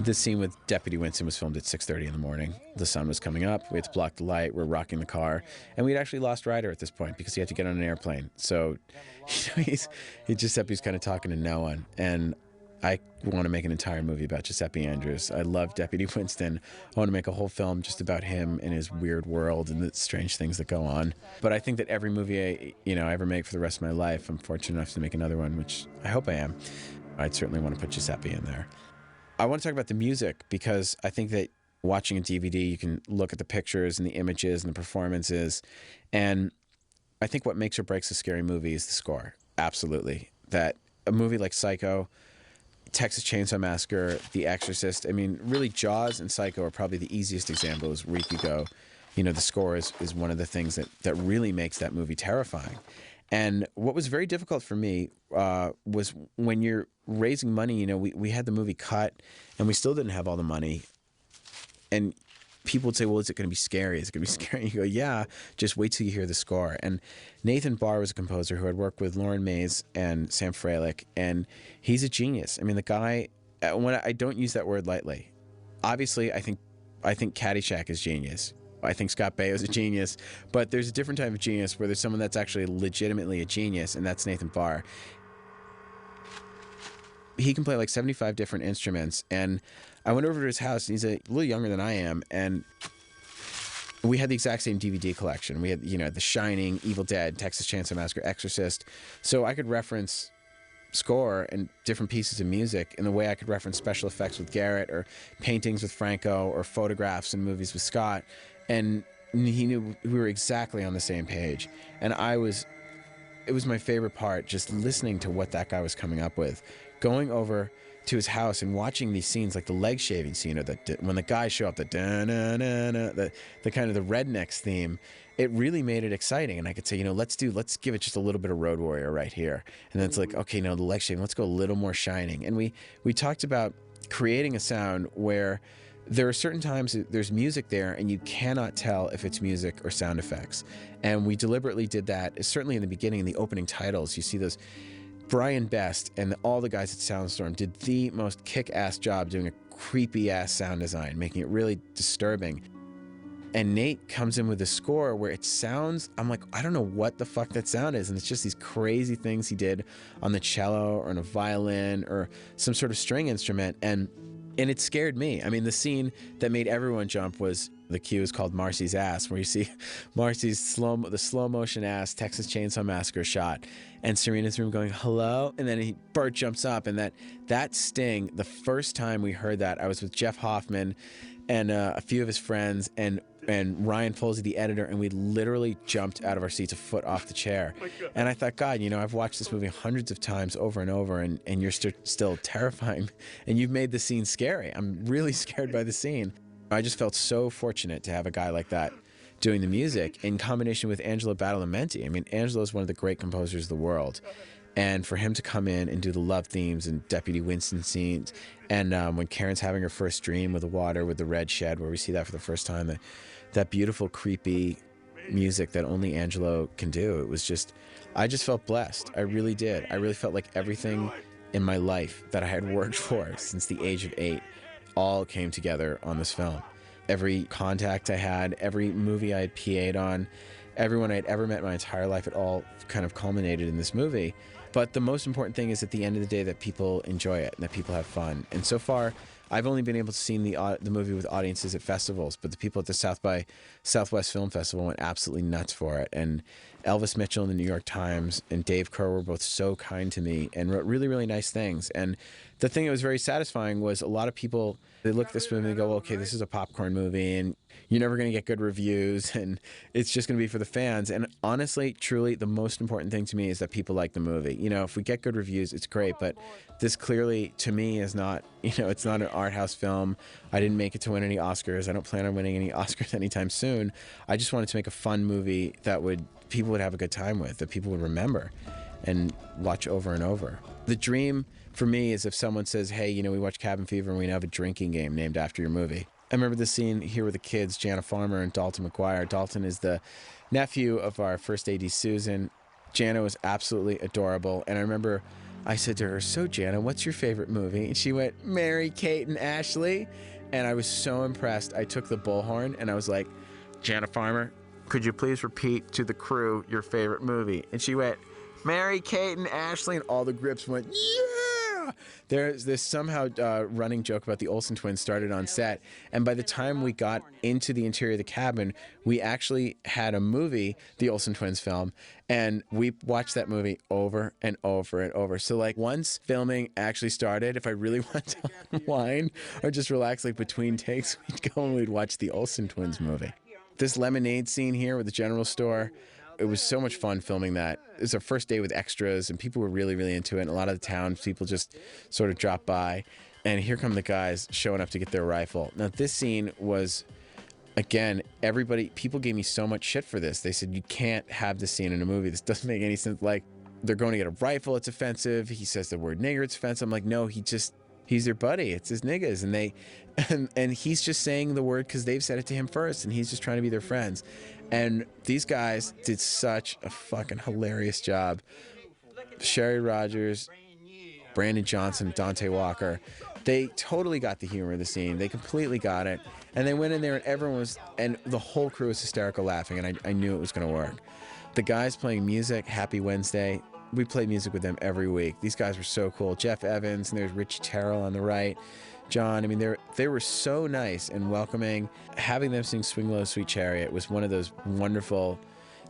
This scene with Deputy Winston was filmed at 6:30 in the morning. The sun was coming up. We had to block the light. We're rocking the car. And we'd actually lost Ryder at this point because he had to get on an airplane. So, you know, Giuseppe's kind of talking to no one. And I want to make an entire movie about Giuseppe Andrews. I love Deputy Winston. I want to make a whole film just about him and his weird world and the strange things that go on. But I think that every movie I ever make for the rest of my life, I'm fortunate enough to make another one, which I hope I am. I'd certainly want to put Giuseppe in there. I want to talk about the music because I think that watching a DVD, you can look at the pictures and the images and the performances. And I think what makes or breaks a scary movie is the score. Absolutely. That a movie like Psycho, Texas Chainsaw Massacre, The Exorcist, I mean, really Jaws and Psycho are probably the easiest examples where you could go, you know, the score is one of the things that really makes that movie terrifying. And what was very difficult for me was when you're raising money, you know, we had the movie cut and we still didn't have all the money. And people would say, well, is it going to be scary? Is it going to be scary? And you go, yeah, just wait till you hear the score. And Nathan Barr was a composer who had worked with Lauren Mays and Sam Fralick, and he's a genius. I mean, the guy, when I don't use that word lightly. Obviously, I think Caddyshack is genius. I think Scott Baio is a genius, but there's a different type of genius where there's someone that's actually legitimately a genius, and that's Nathan Barr. he can play like 75 different instruments. And I went over to his house, and he's a little younger than I am, and we had the exact same DVD collection. We had, The Shining, Evil Dead, Texas Chainsaw Massacre, Exorcist. So I could reference score and different pieces of music in the way I could reference special effects with Garrett, or paintings with Franco, or photographs in movies with Scott. And he knew we were exactly on the same page. And it was my favorite part, just listening to what that guy was coming up with. Going over to his house and watching these scenes, like the leg shaving scene, or when the guys show up, the kind of the Rednecks theme, it really made it exciting. And I could say, let's give it just a little bit of Road Warrior right here. And then it's like, okay, no, the leg shaving, let's go a little more Shining. And we talked about creating a sound where there are certain times there's music there and you cannot tell if it's music or sound effects. And we deliberately did that, certainly in the beginning, in the opening titles. You see those. Brian Best and all the guys at Soundstorm did the most kick-ass job doing a creepy-ass sound design, making it really disturbing. And Nate comes in with a score where it sounds, I'm like, I don't know what the fuck that sound is. And it's just these crazy things he did on the cello or on a violin or some sort of string instrument. And it scared me. I mean, the scene that made everyone jump was, the cue is called Marcy's Ass, where you see Marcy's the slow motion ass Texas Chainsaw Massacre shot, and Serena's room going, hello? And then Bert jumps up, and that sting, the first time we heard that, I was with Jeff Hoffman and a few of his friends, and Ryan Folsey, the editor, and we literally jumped out of our seats a foot off the chair. And I thought, God, I've watched this movie hundreds of times over and over, and you're still terrifying, and you've made the scene scary. I'm really scared by the scene. I just felt so fortunate to have a guy like that doing the music in combination with Angelo Badalamenti. I mean, Angelo is one of the great composers of the world. And for him to come in and do the love themes and Deputy Winston scenes, and when Karen's having her first dream with the water, with the red shed, where we see that for the first time, that beautiful, creepy music that only Angelo can do. It was just, I just felt blessed. I really did. I really felt like everything in my life that I had worked for since the age of 8 all came together on this film. Every contact I had, every movie I had PA'd on, everyone I'd ever met in my entire life, it all kind of culminated in this movie. But the most important thing is at the end of the day that people enjoy it and that people have fun. And so far, I've only been able to see the movie with audiences at festivals, but the people at the South by Southwest Film Festival went absolutely nuts for it. And Elvis Mitchell in the New York Times and Dave Kerr were both so kind to me and wrote really, really nice things. And the thing that was very satisfying was a lot of people, they look at this movie and they go, well, okay, this is a popcorn movie and you're never going to get good reviews and it's just going to be for the fans. And honestly, truly, the most important thing to me is that people like the movie. If we get good reviews, it's great, but this clearly, to me, is not, it's not an art house film. I didn't make it to win any Oscars. I don't plan on winning any Oscars anytime soon. I just wanted to make a fun movie that people would have a good time with, that people would remember and watch over and over. The dream for me is if someone says, hey, we watch Cabin Fever and we have a drinking game named after your movie. I remember the scene here with the kids, Jana Farmer and Dalton McGuire. Dalton is the nephew of our first AD, Susan. Jana was absolutely adorable. And I remember I said to her, so Jana, what's your favorite movie? And she went, Mary, Kate, and Ashley. And I was so impressed. I took the bullhorn and I was like, Jana Farmer, could you please repeat to the crew your favorite movie? And she went, Mary, Kate, and Ashley. And all the grips went, yeah! There's somehow running joke about the Olsen twins started on set. And by the time we got into the interior of the cabin, we actually had a movie, the Olsen twins film, and we watched that movie over and over and over. So like once filming actually started, if I really wanted to unwind or just relax, like between takes, we'd go and we'd watch the Olsen twins movie. This lemonade scene here with the general store, it was so much fun filming that. It was our first day with extras, and people were really, really into it. And a lot of the townspeople just sort of dropped by. And here come the guys showing up to get their rifle. Now, this scene was, again, people gave me so much shit for this. They said, you can't have this scene in a movie. This doesn't make any sense. Like, they're going to get a rifle, it's offensive. He says the word nigger, it's offensive. I'm like, no, he's their buddy. It's his niggas. And he's just saying the word because they've said it to him first, and he's just trying to be their friends. And these guys did such a fucking hilarious job. Sherry Rogers, Brandon Johnson, Dante Walker, they totally got the humor of the scene. They completely got it. And they went in there and the whole crew was hysterical laughing, and I knew it was going to work. The guys playing music, Happy Wednesday, we played music with them every week. These guys were so cool. Jeff Evans, and there's Richie Terrell on the right. John, I mean, they were so nice and welcoming. Having them sing Swing Low, Sweet Chariot was one of those wonderful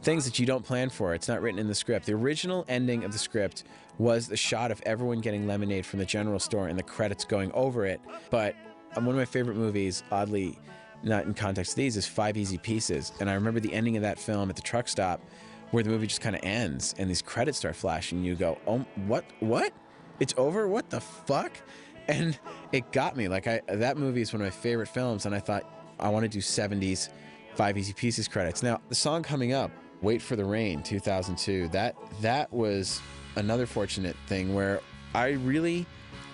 things that you don't plan for. It's not written in the script. The original ending of the script was the shot of everyone getting lemonade from the general store and the credits going over it. But one of my favorite movies, oddly not in context of these, is Five Easy Pieces. And I remember the ending of that film at the truck stop where the movie just kind of ends and these credits start flashing. And you go, oh, what? It's over? What the fuck? And it got me. Like, that movie is one of my favorite films, and I thought, I want to do 70s Five Easy Pieces credits. Now, the song coming up, Wait for the Rain, 2002, that was another fortunate thing where I really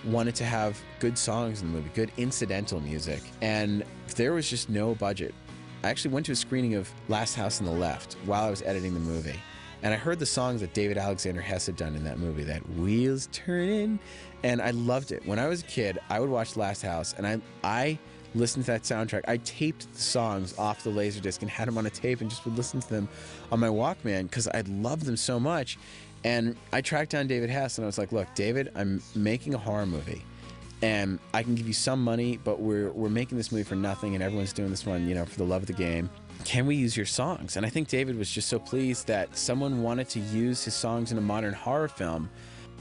wanted to have good songs in the movie, good incidental music, and there was just no budget. I actually went to a screening of Last House on the Left while I was editing the movie. And I heard the songs that David Alexander Hess had done in that movie, that Wheels Turning, and I loved it. When I was a kid, I would watch Last House, and I listened to that soundtrack. I taped the songs off the Laserdisc and had them on a tape and just would listen to them on my Walkman because I loved them so much. And I tracked down David Hess, and I was like, look, David, I'm making a horror movie, and I can give you some money, but we're making this movie for nothing, and everyone's doing this one, for the love of the game. Can we use your songs? And I think David was just so pleased that someone wanted to use his songs in a modern horror film,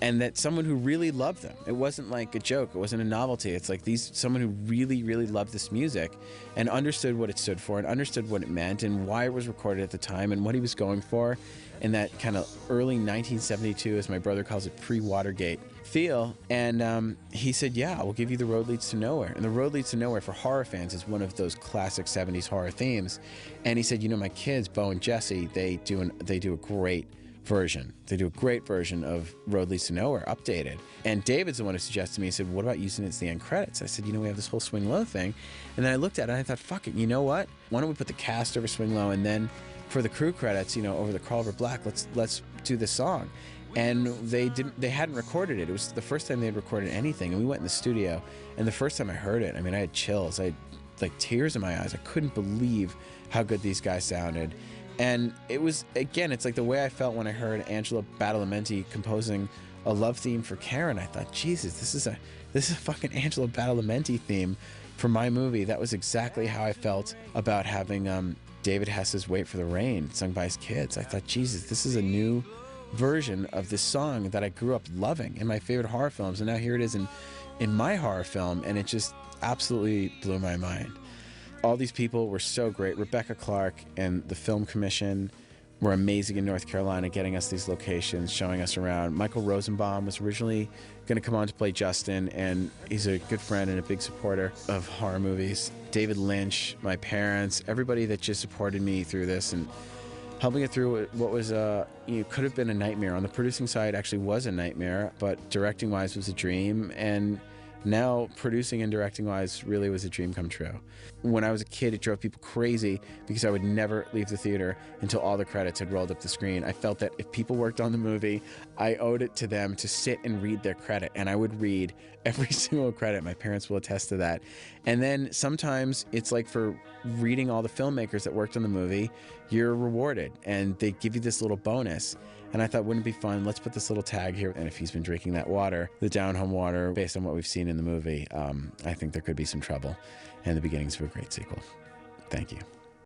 and that someone who really loved them. It wasn't like a joke. It wasn't a novelty. It's like someone who really, really loved this music and understood what it stood for and understood what it meant and why it was recorded at the time and what he was going for in that kind of early 1972, as my brother calls it, pre-Watergate feel. And he said, yeah, we'll give you The Road Leads to Nowhere. And The Road Leads to Nowhere for horror fans is one of those classic 70s horror themes. And he said, my kids, Bo and Jesse, they do a great version. They do a great version of Road Leads to Nowhere, updated. And David's the one who suggested to me, he said, what about using it as the end credits? I said, we have this whole Swing Low thing. And then I looked at it and I thought, fuck it, you know what? Why don't we put the cast over Swing Low, and then for the crew credits, over the Crawl Over Black, let's do this song. And they hadn't recorded it. It was the first time they had recorded anything. And we went in the studio, and the first time I heard it, I had chills. I had like tears in my eyes. I couldn't believe how good these guys sounded. And it was, again, it's like the way I felt when I heard Angela Badalamenti composing a love theme for Karen. I thought, Jesus, this is a fucking Angela Badalamenti theme for my movie. That was exactly how I felt about having David Hess's Wait for the Rain sung by his kids. I thought, Jesus, this is a new version of this song that I grew up loving in my favorite horror films. And now here it is in my horror film, and it just absolutely blew my mind. All these people were so great. Rebecca Clark and the Film Commission were amazing in North Carolina, getting us these locations, showing us around. Michael Rosenbaum was originally going to come on to play Justin, and he's a good friend and a big supporter of horror movies. David Lynch, my parents, everybody that just supported me through this and helping it through what was could have been a nightmare. On the producing side, actually was a nightmare, but directing-wise was a dream, and now producing and directing-wise really was a dream come true. When I was a kid, it drove people crazy because I would never leave the theater until all the credits had rolled up the screen. I felt that if people worked on the movie, I owed it to them to sit and read their credit, and I would read every single credit. My parents will attest to that. And then sometimes it's like for reading all the filmmakers that worked on the movie, you're rewarded, and they give you this little bonus. And I thought, wouldn't it be fun? Let's put this little tag here. And if he's been drinking that water, the down-home water, based on what we've seen in the movie, I think there could be some trouble. And the beginnings of a great sequel. Thank you.